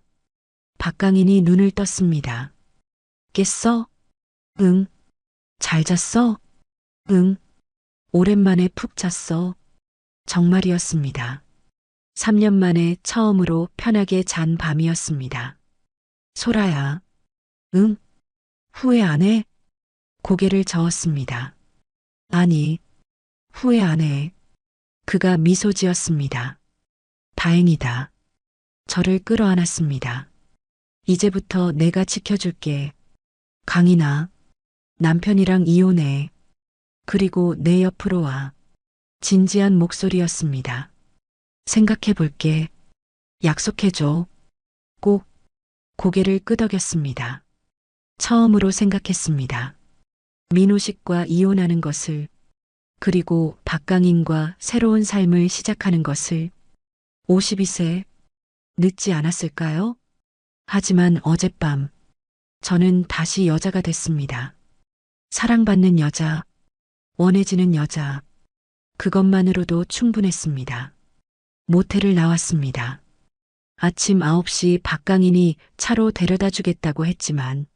박강인이 눈을 떴습니다. 깼어? 응. 잘 잤어? 응. 오랜만에 푹 잤어. 정말이었습니다. 3년 만에 처음으로 편하게 잔 밤이었습니다. 소라야. 응? 후회 안 해? 고개를 저었습니다. 아니, 후회 안 해. 그가 미소 지었습니다. 다행이다. 저를 끌어안았습니다. 이제부터 내가 지켜줄게. 강인아, 남편이랑 이혼해. 그리고 내 옆으로 와. 진지한 목소리였습니다. 생각해 볼게. 약속해줘. 꼭. 고개를 끄덕였습니다. 처음으로 생각했습니다. 민호식과 이혼하는 것을, 그리고 박강인과 새로운 삶을 시작하는 것을. 52세, 늦지 않았을까요? 하지만 어젯밤, 저는 다시 여자가 됐습니다. 사랑받는 여자, 원해지는 여자, 그것만으로도 충분했습니다. 모텔을 나왔습니다. 아침 9시 박강인이 차로 데려다 주겠다고 했지만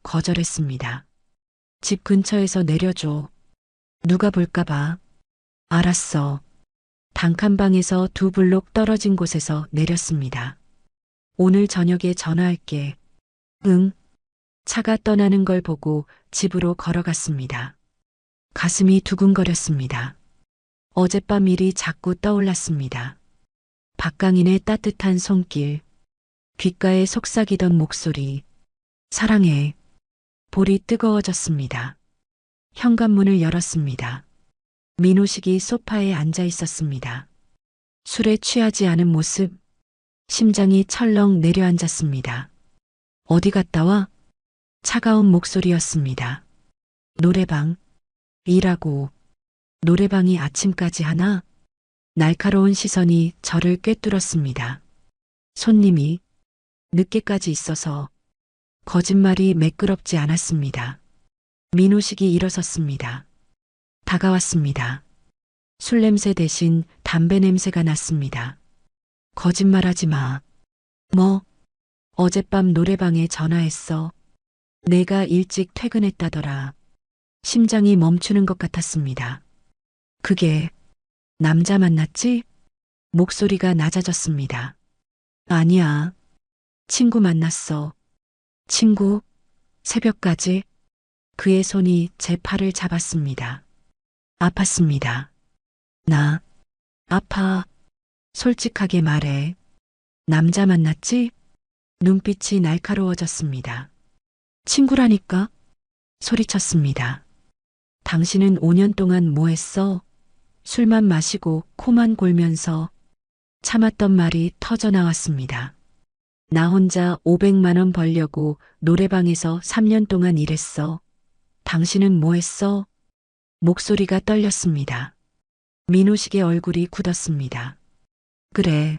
거절했습니다. 집 근처에서 내려줘. 누가 볼까봐. 알았어. 단칸방에서 2블록 떨어진 곳에서 내렸습니다. 오늘 저녁에 전화할게. 응. 차가 떠나는 걸 보고 집으로 걸어갔습니다. 가슴이 두근거렸습니다. 어젯밤 일이 자꾸 떠올랐습니다. 박강인의 따뜻한 손길, 귓가에 속삭이던 목소리, 사랑해. 볼이 뜨거워졌습니다. 현관문을 열었습니다. 민호식이 소파에 앉아 있었습니다. 술에 취하지 않은 모습, 심장이 철렁 내려앉았습니다. 어디 갔다 와? 차가운 목소리였습니다. 노래방. 일하고. 노래방이 아침까지 하나? 날카로운 시선이 저를 꿰뚫었습니다. 손님이 늦게까지 있어서. 거짓말이 매끄럽지 않았습니다. 민호식이 일어섰습니다. 다가왔습니다. 술 냄새 대신 담배 냄새가 났습니다. 거짓말하지 마. 뭐? 어젯밤 노래방에 전화했어. 내가 일찍 퇴근했다더라. 심장이 멈추는 것 같았습니다. 그게 남자 만났지? 목소리가 낮아졌습니다. 아니야. 친구 만났어. 친구? 새벽까지? 그의 손이 제 팔을 잡았습니다. 아팠습니다. 나 아파. 솔직하게 말해. 남자 만났지? 눈빛이 날카로워졌습니다. 친구라니까? 소리쳤습니다. 당신은 5년 동안 뭐 했어? 술만 마시고 코만 골면서. 참았던 말이 터져 나왔습니다. 나 혼자 500만 원 벌려고 노래방에서 3년 동안 일했어. 당신은 뭐 했어? 목소리가 떨렸습니다. 민호식의 얼굴이 굳었습니다. 그래,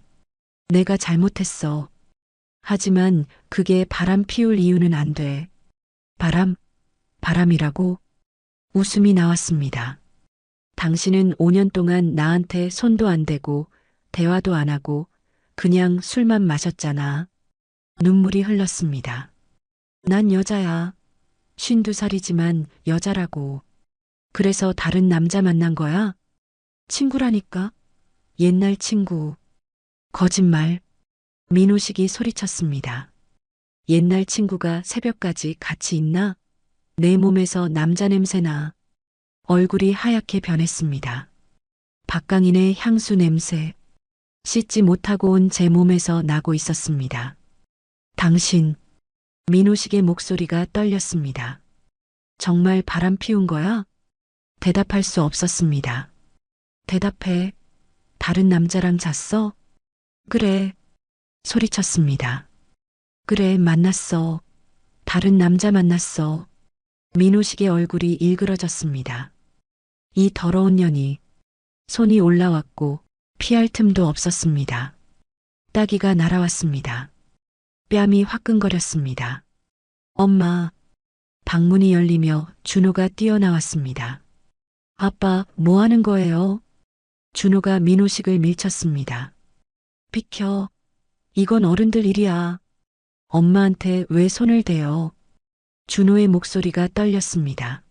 내가 잘못했어. 하지만 그게 바람 피울 이유는 안 돼. 바람이라고? 웃음이 나왔습니다. 당신은 5년 동안 나한테 손도 안 대고 대화도 안 하고 그냥 술만 마셨잖아. 눈물이 흘렀습니다. 난 여자야. 52살이지만 여자라고. 그래서 다른 남자 만난 거야? 친구라니까. 옛날 친구. 거짓말. 민호식이 소리쳤습니다. 옛날 친구가 새벽까지 같이 있나? 내 몸에서 남자 냄새나. 얼굴이 하얗게 변했습니다. 박강인의 향수 냄새. 씻지 못하고 온 제 몸에서 나고 있었습니다. 당신. 민호식의 목소리가 떨렸습니다. 정말 바람 피운 거야? 대답할 수 없었습니다. 대답해. 다른 남자랑 잤어? 그래. 소리쳤습니다. 그래, 만났어. 다른 남자 만났어. 민호식의 얼굴이 일그러졌습니다. 이 더러운 년이. 손이 올라왔고 피할 틈도 없었습니다. 따기가 날아왔습니다. 뺨이 화끈거렸습니다. 엄마. 방문이 열리며 준호가 뛰어나왔습니다. 아빠, 뭐 하는 거예요? 준호가 민호식을 밀쳤습니다. 비켜. 이건 어른들 일이야. 엄마한테 왜 손을 대요? 준호의 목소리가 떨렸습니다.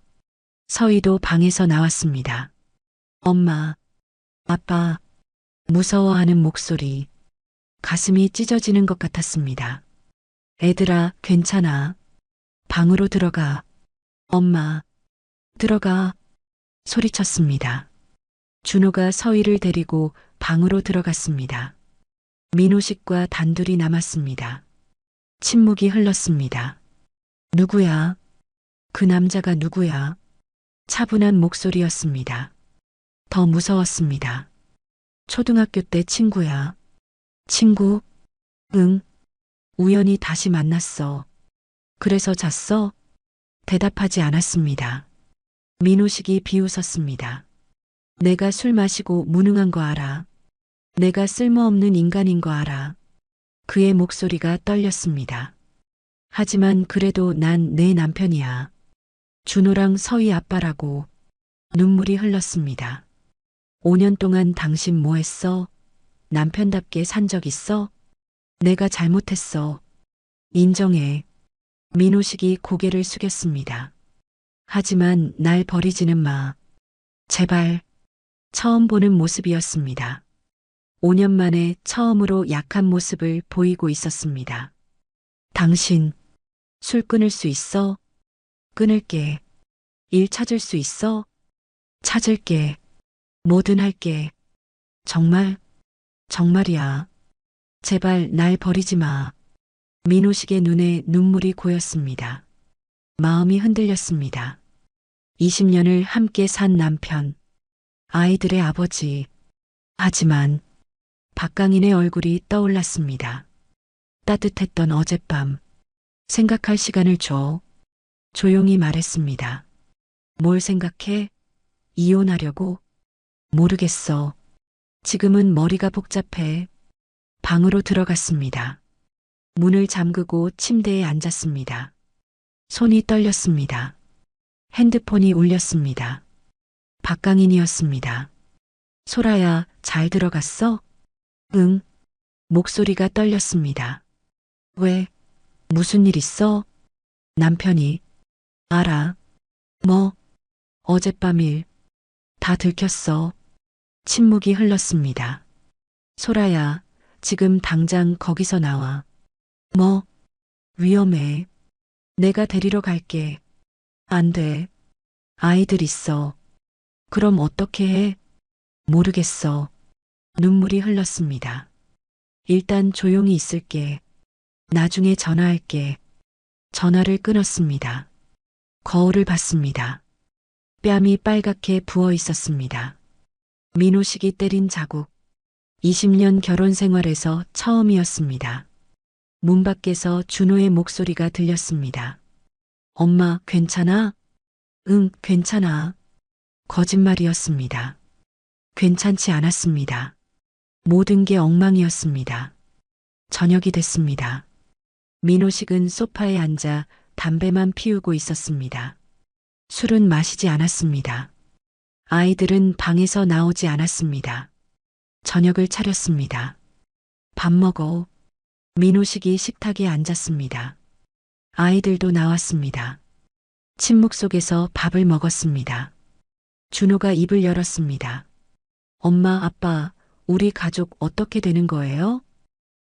서희도 방에서 나왔습니다. 엄마, 아빠, 무서워하는 목소리. 가슴이 찢어지는 것 같았습니다. 애들아, 괜찮아. 방으로 들어가. 엄마, 들어가. 소리쳤습니다. 준호가 서희를 데리고 방으로 들어갔습니다. 민호식과 단둘이 남았습니다. 침묵이 흘렀습니다. 누구야? 그 남자가 누구야? 차분한 목소리였습니다. 더 무서웠습니다. 초등학교 때 친구야. 친구? 응. 우연히 다시 만났어. 그래서 잤어? 대답하지 않았습니다. 민호식이 비웃었습니다. 내가 술 마시고 무능한 거 알아. 내가 쓸모없는 인간인 거 알아. 그의 목소리가 떨렸습니다. 하지만 그래도 난 내 남편이야. 준호랑 서희 아빠라고. 눈물이 흘렀습니다. 5년 동안 당신 뭐 했어? 남편답게 산 적 있어? 내가 잘못했어. 인정해. 민호식이 고개를 숙였습니다. 하지만 날 버리지는 마. 제발. 처음 보는 모습이었습니다. 5년 만에 처음으로 약한 모습을 보이고 있었습니다. 당신, 술 끊을 수 있어? 끊을게. 일 찾을 수 있어? 찾을게. 뭐든 할게. 정말, 정말이야. 제발 날 버리지 마. 민호식의 눈에 눈물이 고였습니다. 마음이 흔들렸습니다. 20년을 함께 산 남편, 아이들의 아버지. 하지만 박강인의 얼굴이 떠올랐습니다. 따뜻했던 어젯밤. 생각할 시간을 줘. 조용히 말했습니다. 뭘 생각해? 이혼하려고? 모르겠어. 지금은 머리가 복잡해. 방으로 들어갔습니다. 문을 잠그고 침대에 앉았습니다. 손이 떨렸습니다. 핸드폰이 울렸습니다. 박강인이었습니다. 소라야, 잘 들어갔어? 응. 목소리가 떨렸습니다. 왜? 무슨 일 있어? 남편이. 알아. 뭐? 어젯밤 일. 다 들켰어. 침묵이 흘렀습니다. 소라야, 지금 당장 거기서 나와. 뭐? 위험해. 내가 데리러 갈게. 안 돼. 아이들 있어. 그럼 어떻게 해? 모르겠어. 눈물이 흘렀습니다. 일단 조용히 있을게. 나중에 전화할게. 전화를 끊었습니다. 거울을 봤습니다. 뺨이 빨갛게 부어 있었습니다. 민호식이 때린 자국. 20년 결혼 생활에서 처음이었습니다. 문 밖에서 준호의 목소리가 들렸습니다. 엄마, 괜찮아? 응, 괜찮아. 거짓말이었습니다. 괜찮지 않았습니다. 모든 게 엉망이었습니다. 저녁이 됐습니다. 민호식은 소파에 앉아 담배만 피우고 있었습니다. 술은 마시지 않았습니다. 아이들은 방에서 나오지 않았습니다. 저녁을 차렸습니다. 밥 먹어. 민호식이 식탁에 앉았습니다. 아이들도 나왔습니다. 침묵 속에서 밥을 먹었습니다. 준호가 입을 열었습니다. 엄마, 아빠, 우리 가족 어떻게 되는 거예요?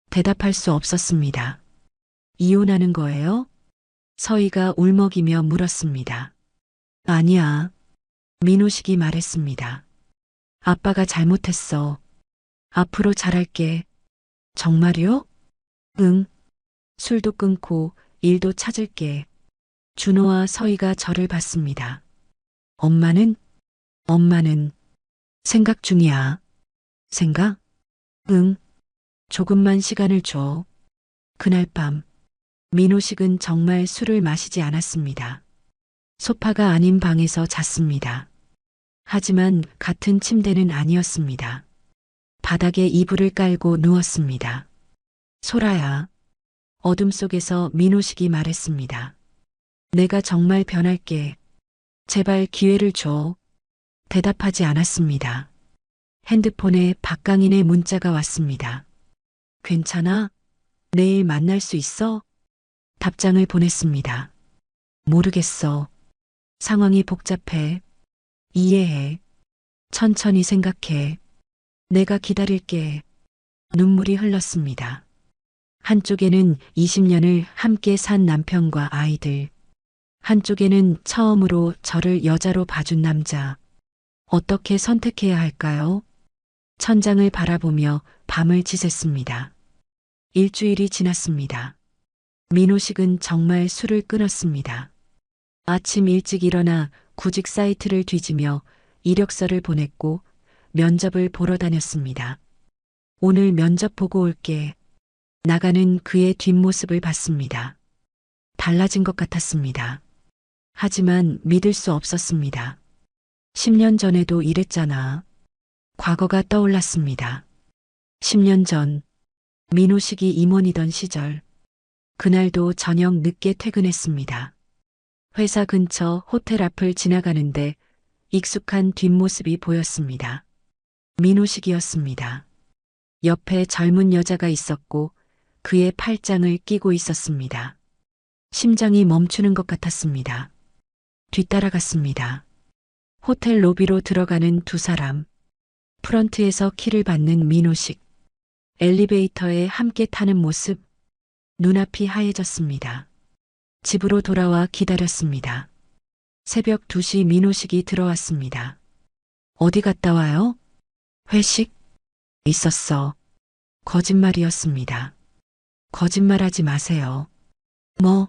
대답할 수 없었습니다. 이혼하는 거예요? 서희가 울먹이며 물었습니다. 아니야. 민호식이 말했습니다. 아빠가 잘못했어. 앞으로 잘할게. 정말요? 응. 술도 끊고 일도 찾을게. 준호와 서희가 저를 봤습니다. 엄마는? 엄마는 생각 중이야. 생각? 응. 조금만 시간을 줘. 그날 밤, 민호식은 정말 술을 마시지 않았습니다. 소파가 아닌 방에서 잤습니다. 하지만 같은 침대는 아니었습니다. 바닥에 이불을 깔고 누웠습니다. 소라야. 어둠 속에서 민호식이 말했습니다. 내가 정말 변할게. 제발 기회를 줘. 대답하지 않았습니다. 핸드폰에 박강인의 문자가 왔습니다. 괜찮아? 내일 만날 수 있어? 답장을 보냈습니다. 모르겠어. 상황이 복잡해. 이해해. 천천히 생각해. 내가 기다릴게. 눈물이 흘렀습니다. 한쪽에는 20년을 함께 산 남편과 아이들. 한쪽에는 처음으로 저를 여자로 봐준 남자. 어떻게 선택해야 할까요? 천장을 바라보며 밤을 지샜습니다. 일주일이 지났습니다. 민호식은 정말 술을 끊었습니다. 아침 일찍 일어나 구직 사이트를 뒤지며 이력서를 보냈고 면접을 보러 다녔습니다. 오늘 면접 보고 올게. 나가는 그의 뒷모습을 봤습니다. 달라진 것 같았습니다. 하지만 믿을 수 없었습니다. 10년 전에도 이랬잖아. 과거가 떠올랐습니다. 10년 전, 민호식이 임원이던 시절. 그날도 저녁 늦게 퇴근했습니다. 회사 근처 호텔 앞을 지나가는데 익숙한 뒷모습이 보였습니다. 민호식이었습니다. 옆에 젊은 여자가 있었고 그의 팔짱을 끼고 있었습니다. 심장이 멈추는 것 같았습니다. 뒤따라갔습니다. 호텔 로비로 들어가는 두 사람. 프런트에서 키를 받는 민호식. 엘리베이터에 함께 타는 모습. 눈앞이 하얘졌습니다. 집으로 돌아와 기다렸습니다. 새벽 2시 민호식이 들어왔습니다. 어디 갔다 와요? 회식? 있었어. 거짓말이었습니다. 거짓말하지 마세요. 뭐?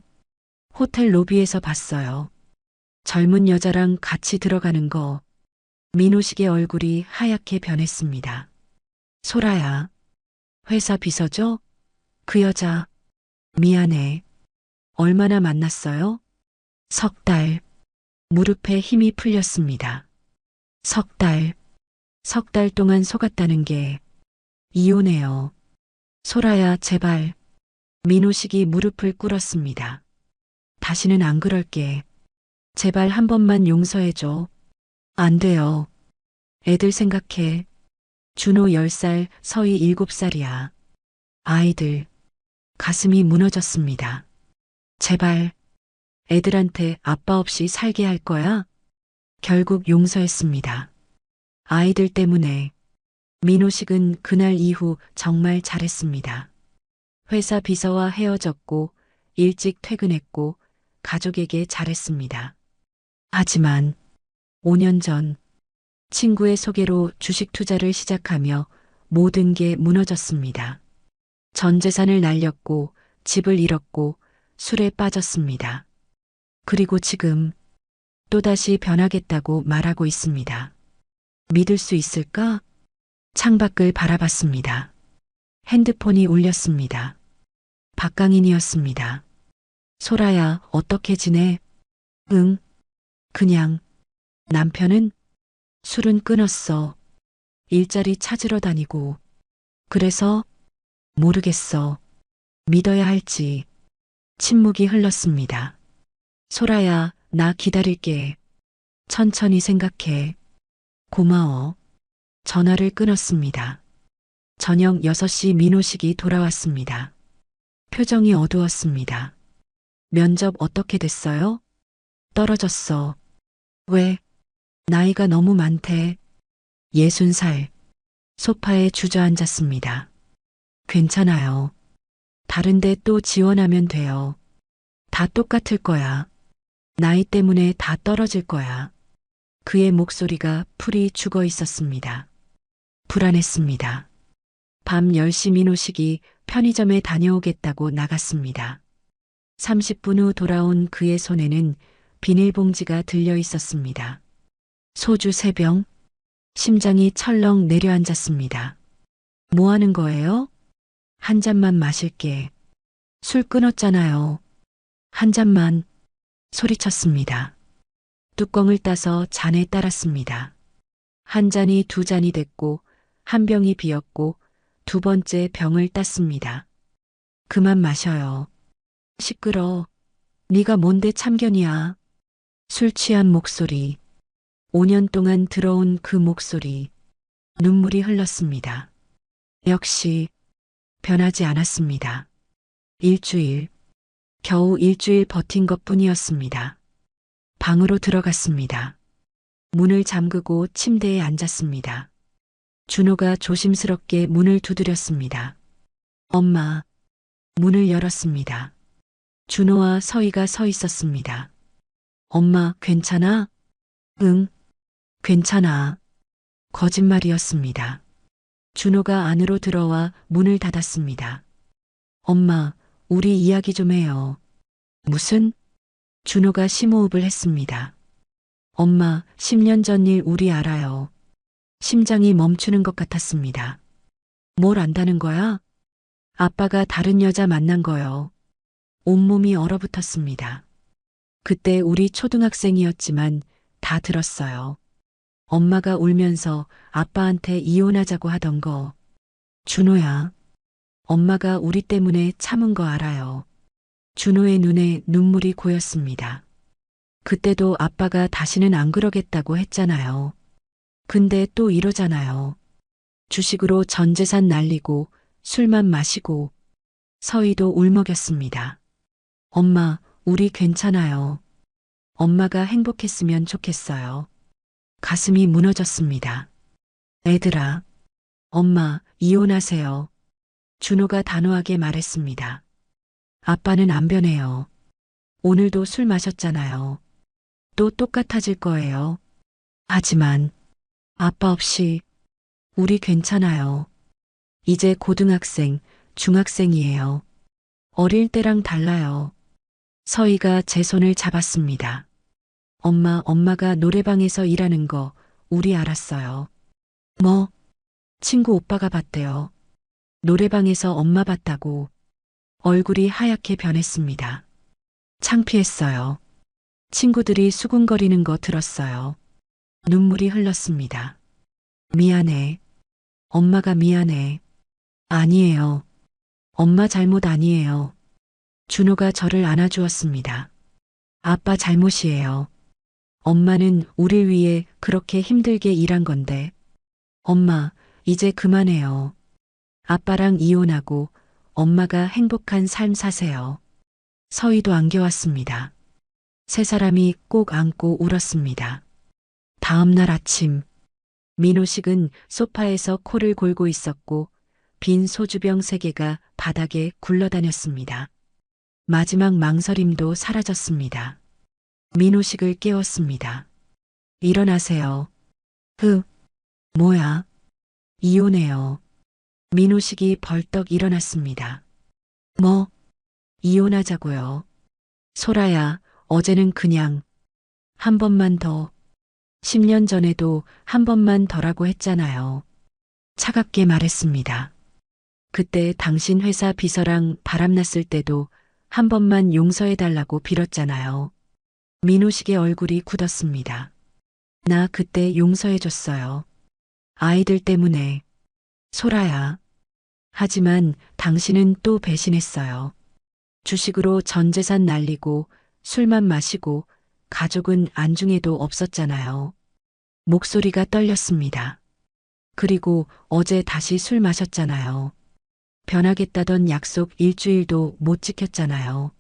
호텔 로비에서 봤어요. 젊은 여자랑 같이 들어가는 거. 민호식의 얼굴이 하얗게 변했습니다. 소라야. 회사 비서죠? 그 여자. 미안해. 얼마나 만났어요? 3달. 무릎에 힘이 풀렸습니다. 3달. 3달 동안 속았다는 게 이혼해요. 소라야, 제발. 민호식이 무릎을 꿇었습니다. 다시는 안 그럴게. 제발 한 번만 용서해줘. 안 돼요. 애들 생각해. 준호 10살, 서희 7살이야. 아이들. 가슴이 무너졌습니다. 제발. 애들한테 아빠 없이 살게 할 거야? 결국 용서했습니다. 아이들 때문에. 민호식은 그날 이후 정말 잘했습니다. 회사 비서와 헤어졌고 일찍 퇴근했고 가족에게 잘했습니다. 하지만 5년 전 친구의 소개로 주식 투자를 시작하며 모든 게 무너졌습니다. 전 재산을 날렸고 집을 잃었고 술에 빠졌습니다. 그리고 지금 또다시 변하겠다고 말하고 있습니다. 믿을 수 있을까? 창밖을 바라봤습니다. 핸드폰이 울렸습니다. 박강인이었습니다. 소라야, 어떻게 지내? 응. 그냥. 남편은? 술은 끊었어. 일자리 찾으러 다니고. 그래서? 모르겠어. 믿어야 할지. 침묵이 흘렀습니다. 소라야, 나 기다릴게. 천천히 생각해. 고마워. 전화를 끊었습니다. 저녁 6시 민호식이 돌아왔습니다. 표정이 어두웠습니다. 면접 어떻게 됐어요? 떨어졌어. 왜? 나이가 너무 많대. 60살. 소파에 주저앉았습니다. 괜찮아요. 다른데 또 지원하면 돼요. 다 똑같을 거야. 나이 때문에 다 떨어질 거야. 그의 목소리가 풀이 죽어 있었습니다. 불안했습니다. 밤 10시 민호식이 편의점에 다녀오겠다고 나갔습니다. 30분 후 돌아온 그의 손에는 비닐봉지가 들려 있었습니다. 소주 3병. 심장이 철렁 내려앉았습니다. 뭐 하는 거예요? 한 잔만 마실게. 술 끊었잖아요. 한 잔만. 소리쳤습니다. 뚜껑을 따서 잔에 따랐습니다. 한 잔이 2잔이 됐고 한 병이 비었고 2번째 병을 땄습니다. 그만 마셔요. 시끄러. 네가 뭔데 참견이야. 술 취한 목소리. 5년 동안 들어온 그 목소리. 눈물이 흘렀습니다. 역시 변하지 않았습니다. 일주일. 겨우 일주일 버틴 것뿐이었습니다. 방으로 들어갔습니다. 문을 잠그고 침대에 앉았습니다. 준호가 조심스럽게 문을 두드렸습니다. 엄마. 문을 열었습니다. 준호와 서희가 서 있었습니다. 엄마, 괜찮아? 응, 괜찮아. 거짓말이었습니다. 준호가 안으로 들어와 문을 닫았습니다. 엄마, 우리 이야기 좀 해요. 무슨? 준호가 심호흡을 했습니다. 엄마, 10년 전 일 우리 알아요. 심장이 멈추는 것 같았습니다. 뭘 안다는 거야? 아빠가 다른 여자 만난 거요. 온몸이 얼어붙었습니다. 그때 우리 초등학생이었지만 다 들었어요. 엄마가 울면서 아빠한테 이혼하자고 하던 거. 준호야, 엄마가 우리 때문에 참은 거 알아요. 준호의 눈에 눈물이 고였습니다. 그때도 아빠가 다시는 안 그러겠다고 했잖아요. 근데 또 이러잖아요. 주식으로 전 재산 날리고 술만 마시고. 서희도 울먹였습니다. 엄마, 우리 괜찮아요. 엄마가 행복했으면 좋겠어요. 가슴이 무너졌습니다. 애들아, 엄마, 이혼하세요. 준호가 단호하게 말했습니다. 아빠는 안 변해요. 오늘도 술 마셨잖아요. 또 똑같아질 거예요. 하지만 아빠 없이 우리 괜찮아요. 이제 고등학생, 중학생이에요. 어릴 때랑 달라요. 서희가 제 손을 잡았습니다. 엄마가 노래방에서 일하는 거 우리 알았어요. 뭐? 친구 오빠가 봤대요. 노래방에서 엄마 봤다고. 얼굴이 하얗게 변했습니다. 창피했어요. 친구들이 수군거리는 거 들었어요. 눈물이 흘렀습니다. 미안해. 엄마가 미안해. 아니에요. 엄마 잘못 아니에요. 준호가 저를 안아주었습니다. 아빠 잘못이에요. 엄마는 우릴 위해 그렇게 힘들게 일한 건데. 엄마, 이제 그만해요. 아빠랑 이혼하고 엄마가 행복한 삶 사세요. 서희도 안겨왔습니다. 세 사람이 꼭 안고 울었습니다. 다음 날 아침, 민호식은 소파에서 코를 골고 있었고 빈 소주병 3개가 바닥에 굴러다녔습니다. 마지막 망설임도 사라졌습니다. 민호식을 깨웠습니다. 일어나세요. 뭐야? 이혼해요. 민호식이 벌떡 일어났습니다. 뭐? 이혼하자고요. 소라야, 어제는 그냥 한 번만 더. 10년 전에도 한 번만 더라고 했잖아요. 차갑게 말했습니다. 그때 당신 회사 비서랑 바람났을 때도 한 번만 용서해달라고 빌었잖아요. 민호식의 얼굴이 굳었습니다. 나 그때 용서해줬어요. 아이들 때문에. 소라야. 하지만 당신은 또 배신했어요. 주식으로 전 재산 날리고 술만 마시고 가족은 안중에도 없었잖아요. 목소리가 떨렸습니다. 그리고 어제 다시 술 마셨잖아요. 변하겠다던 약속 일주일도 못 지켰잖아요.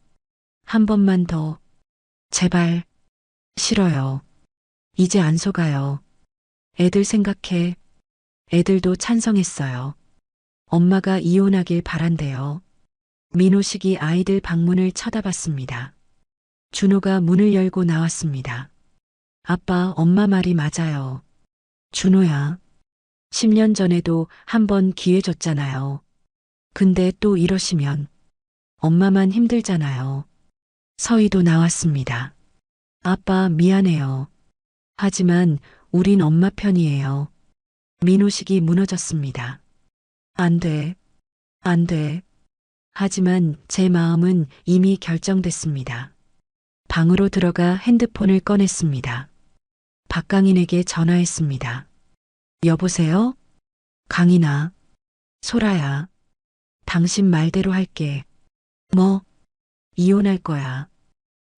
한 번만 더. 제발. 싫어요. 이제 안 속아요. 애들 생각해. 애들도 찬성했어요. 엄마가 이혼하길 바란대요. 민호식이 아이들 방문을 쳐다봤습니다. 준호가 문을 열고 나왔습니다. 아빠, 엄마 말이 맞아요. 준호야. 10년 전에도 한 번 기회 줬잖아요. 근데 또 이러시면 엄마만 힘들잖아요. 서희도 나왔습니다. 아빠, 미안해요. 하지만 우린 엄마 편이에요. 민호식이 무너졌습니다. 안 돼. 안 돼. 하지만 제 마음은 이미 결정됐습니다. 방으로 들어가 핸드폰을 꺼냈습니다. 박강인에게 전화했습니다. 여보세요? 강인아. 소라야. 당신 말대로 할게. 뭐? 이혼할 거야.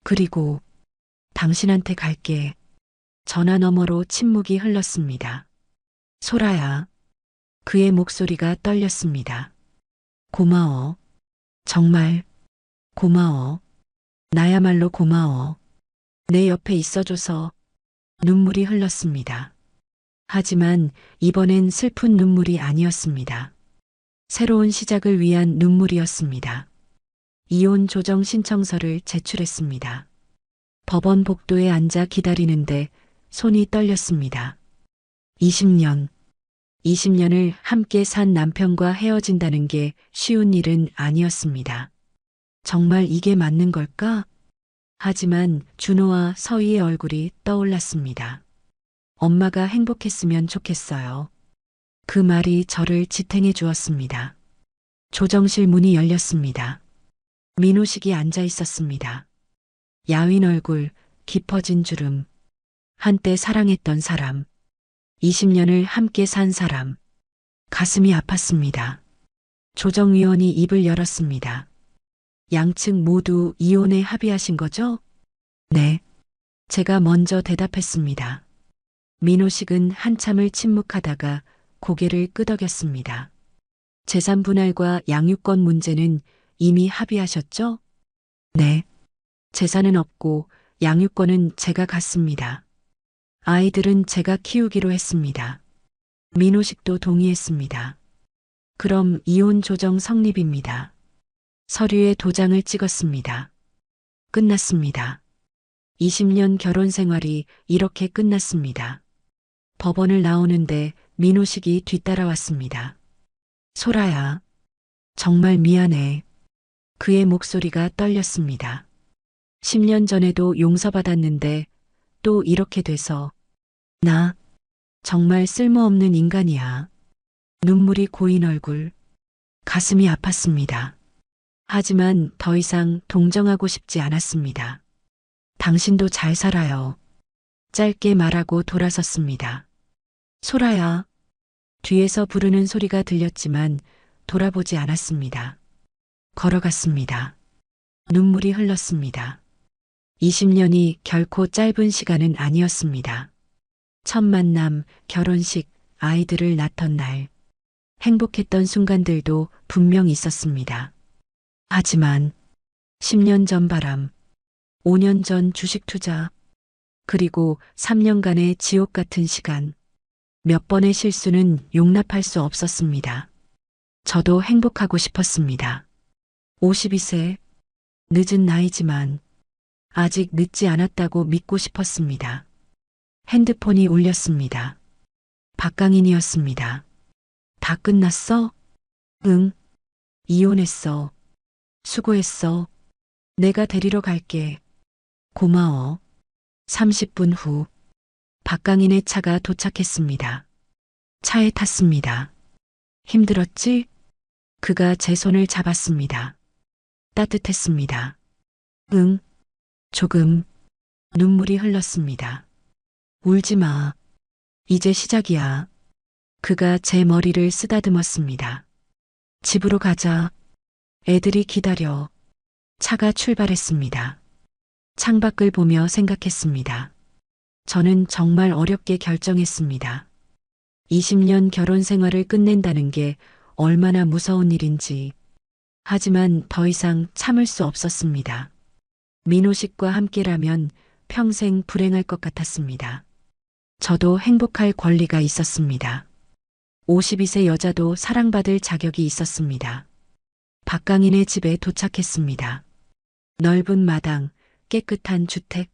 그리고 당신한테 갈게. 전화 너머로 침묵이 흘렀습니다. 소라야. 그의 목소리가 떨렸습니다. 고마워. 정말 고마워. 나야말로 고마워. 내 옆에 있어줘서. 눈물이 흘렀습니다. 하지만 이번엔 슬픈 눈물이 아니었습니다. 새로운 시작을 위한 눈물이었습니다. 이혼 조정 신청서를 제출했습니다. 법원 복도에 앉아 기다리는데 손이 떨렸습니다. 20년을 함께 산 남편과 헤어진다는 게 쉬운 일은 아니었습니다. 정말 이게 맞는 걸까? 하지만 준호와 서희의 얼굴이 떠올랐습니다. 엄마가 행복했으면 좋겠어요. 그 말이 저를 지탱해 주었습니다. 조정실 문이 열렸습니다. 민호식이 앉아 있었습니다. 야윈 얼굴, 깊어진 주름. 한때 사랑했던 사람. 20년을 함께 산 사람. 가슴이 아팠습니다. 조정위원이 입을 열었습니다. 양측 모두 이혼에 합의하신 거죠? 네. 제가 먼저 대답했습니다. 민호식은 한참을 침묵하다가 고개를 끄덕였습니다. 재산 분할과 양육권 문제는 이미 합의하셨죠? 네. 재산은 없고 양육권은 제가 갖습니다. 아이들은 제가 키우기로 했습니다. 민호식도 동의했습니다. 그럼 이혼 조정 성립입니다. 서류에 도장을 찍었습니다. 끝났습니다. 20년 결혼 생활이 이렇게 끝났습니다. 법원을 나오는데 민호식이 뒤따라왔습니다. 소라야, 정말 미안해. 그의 목소리가 떨렸습니다. 10년 전에도 용서받았는데 또 이렇게 돼서 나 정말 쓸모없는 인간이야. 눈물이 고인 얼굴, 가슴이 아팠습니다. 하지만 더 이상 동정하고 싶지 않았습니다. 당신도 잘 살아요. 짧게 말하고 돌아섰습니다. 소라야. 뒤에서 부르는 소리가 들렸지만 돌아보지 않았습니다. 걸어갔습니다. 눈물이 흘렀습니다. 20년이 결코 짧은 시간은 아니었습니다. 첫 만남, 결혼식, 아이들을 낳던 날. 행복했던 순간들도 분명 있었습니다. 하지만 10년 전 바람, 5년 전 주식 투자, 그리고 3년간의 지옥 같은 시간. 몇 번의 실수는 용납할 수 없었습니다. 저도 행복하고 싶었습니다. 52세, 늦은 나이지만 아직 늦지 않았다고 믿고 싶었습니다. 핸드폰이 울렸습니다. 박강인이었습니다. 다 끝났어? 응. 이혼했어. 수고했어. 내가 데리러 갈게. 고마워. 30분 후 박강인의 차가 도착했습니다. 차에 탔습니다. 힘들었지? 그가 제 손을 잡았습니다. 따뜻했습니다. 응. 조금. 눈물이 흘렀습니다. 울지 마. 이제 시작이야. 그가 제 머리를 쓰다듬었습니다. 집으로 가자. 애들이 기다려. 차가 출발했습니다. 창밖을 보며 생각했습니다. 저는 정말 어렵게 결정했습니다. 20년 결혼 생활을 끝낸다는 게 얼마나 무서운 일인지. 하지만 더 이상 참을 수 없었습니다. 민호식과 함께라면 평생 불행할 것 같았습니다. 저도 행복할 권리가 있었습니다. 52세 여자도 사랑받을 자격이 있었습니다. 박강인의 집에 도착했습니다. 넓은 마당, 깨끗한 주택.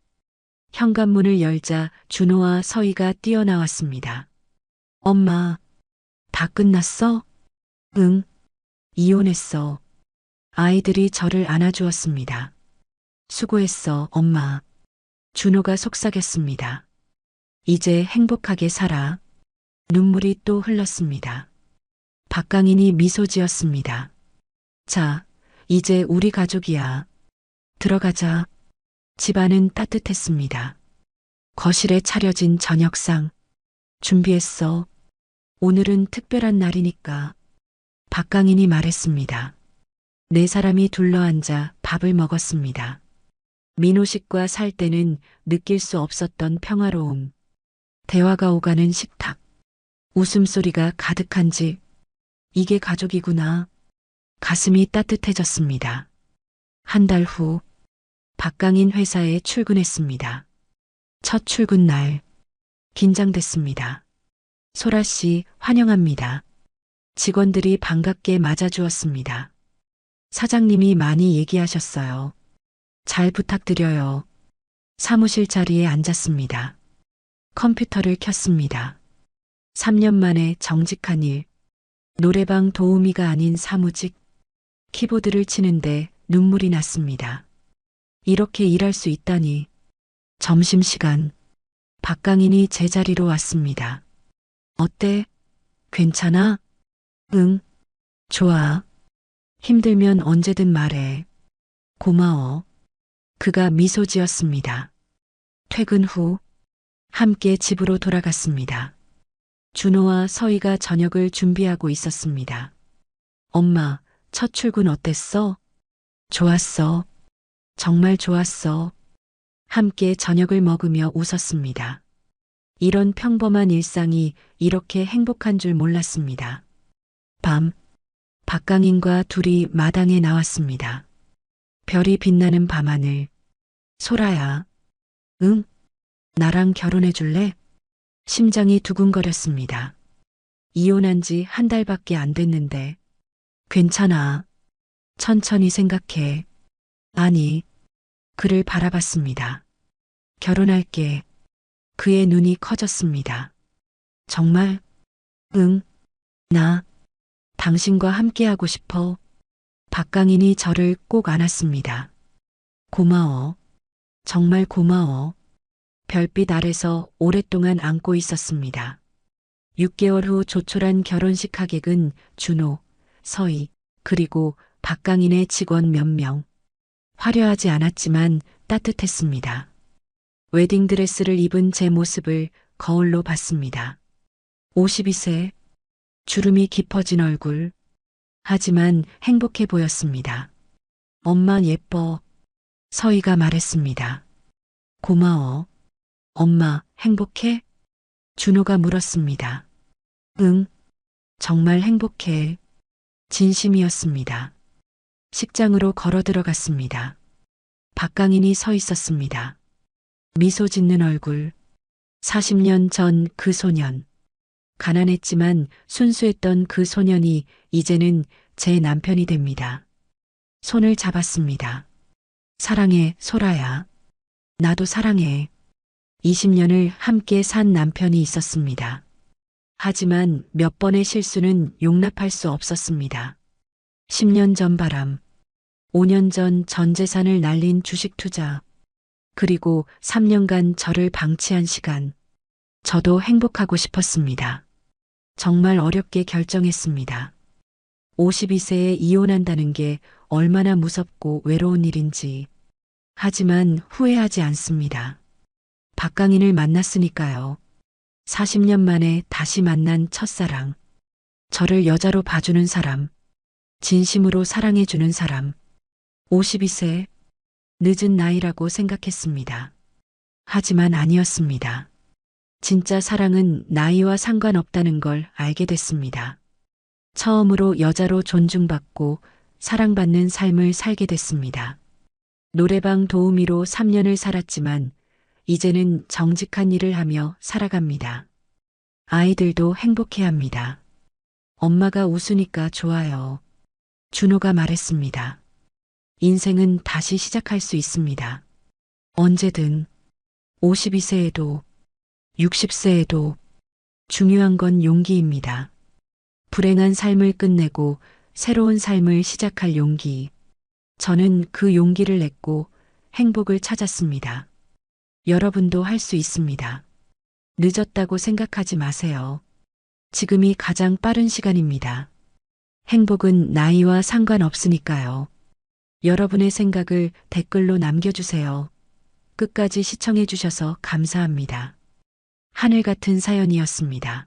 현관문을 열자 준호와 서희가 뛰어나왔습니다. 엄마, 다 끝났어? 응, 이혼했어. 아이들이 저를 안아주었습니다. 수고했어, 엄마. 준호가 속삭였습니다. 이제 행복하게 살아. 눈물이 또 흘렀습니다. 박강인이 미소 지었습니다. 자, 이제 우리 가족이야. 들어가자. 집안은 따뜻했습니다. 거실에 차려진 저녁상. 준비했어. 오늘은 특별한 날이니까. 박강인이 말했습니다. 네 사람이 둘러앉아 밥을 먹었습니다. 민호식과 살 때는 느낄 수 없었던 평화로움. 대화가 오가는 식탁. 웃음소리가 가득한 집. 이게 가족이구나. 가슴이 따뜻해졌습니다. 한 달 후, 박강인 회사에 출근했습니다. 첫 출근 날. 긴장됐습니다. 소라 씨, 환영합니다. 직원들이 반갑게 맞아주었습니다. 사장님이 많이 얘기하셨어요. 잘 부탁드려요. 사무실 자리에 앉았습니다. 컴퓨터를 켰습니다. 3년 만에 정직한 일. 노래방 도우미가 아닌 사무직. 키보드를 치는데 눈물이 났습니다. 이렇게 일할 수 있다니. 점심시간. 박강인이 제자리로 왔습니다. 어때? 괜찮아? 응. 좋아. 힘들면 언제든 말해. 고마워. 그가 미소 지었습니다. 퇴근 후 함께 집으로 돌아갔습니다. 준호와 서희가 저녁을 준비하고 있었습니다. 엄마, 첫 출근 어땠어? 좋았어. 정말 좋았어. 함께 저녁을 먹으며 웃었습니다. 이런 평범한 일상이 이렇게 행복한 줄 몰랐습니다. 밤, 박강인과 둘이 마당에 나왔습니다. 별이 빛나는 밤하늘. 소라야. 응? 나랑 결혼해 줄래? 심장이 두근거렸습니다. 이혼한 지 한 달밖에 안 됐는데. 괜찮아. 천천히 생각해. 아니, 그를 바라봤습니다. 결혼할게. 그의 눈이 커졌습니다. 정말? 응. 나 당신과 함께하고 싶어. 박강인이 저를 꼭 안았습니다. 고마워. 정말 고마워. 별빛 아래서 오랫동안 안고 있었습니다. 6개월 후 조촐한 결혼식 하객은 준호, 서희, 그리고 박강인의 직원 몇 명. 화려하지 않았지만 따뜻했습니다. 웨딩드레스를 입은 제 모습을 거울로 봤습니다. 52세, 주름이 깊어진 얼굴. 하지만 행복해 보였습니다. 엄마 예뻐. 서희가 말했습니다. 고마워. 엄마 행복해? 준호가 물었습니다. 응, 정말 행복해. 진심이었습니다. 식장으로 걸어 들어갔습니다. 박강인이 서 있었습니다. 미소 짓는 얼굴. 40년 전 그 소년. 가난했지만 순수했던 그 소년이 이제는 제 남편이 됩니다. 손을 잡았습니다. 사랑해, 소라야. 나도 사랑해. 20년을 함께 산 남편이 있었습니다. 하지만 몇 번의 실수는 용납할 수 없었습니다. 10년 전 바람, 5년 전 전 재산을 날린 주식 투자, 그리고 3년간 저를 방치한 시간. 저도 행복하고 싶었습니다. 정말 어렵게 결정했습니다. 52세에 이혼한다는 게 얼마나 무섭고 외로운 일인지. 하지만 후회하지 않습니다. 박강인을 만났으니까요. 40년 만에 다시 만난 첫사랑. 저를 여자로 봐주는 사람. 진심으로 사랑해주는 사람. 52세. 늦은 나이라고 생각했습니다. 하지만 아니었습니다. 진짜 사랑은 나이와 상관없다는 걸 알게 됐습니다. 처음으로 여자로 존중받고 사랑받는 삶을 살게 됐습니다. 노래방 도우미로 3년을 살았지만 이제는 정직한 일을 하며 살아갑니다. 아이들도 행복해합니다. 엄마가 웃으니까 좋아요. 준호가 말했습니다. 인생은 다시 시작할 수 있습니다. 언제든. 52세에도 60세에도 중요한 건 용기입니다. 불행한 삶을 끝내고 새로운 삶을 시작할 용기. 저는 그 용기를 냈고 행복을 찾았습니다. 여러분도 할 수 있습니다. 늦었다고 생각하지 마세요. 지금이 가장 빠른 시간입니다. 행복은 나이와 상관없으니까요. 여러분의 생각을 댓글로 남겨주세요. 끝까지 시청해 주셔서 감사합니다. 하늘 같은 사연이었습니다.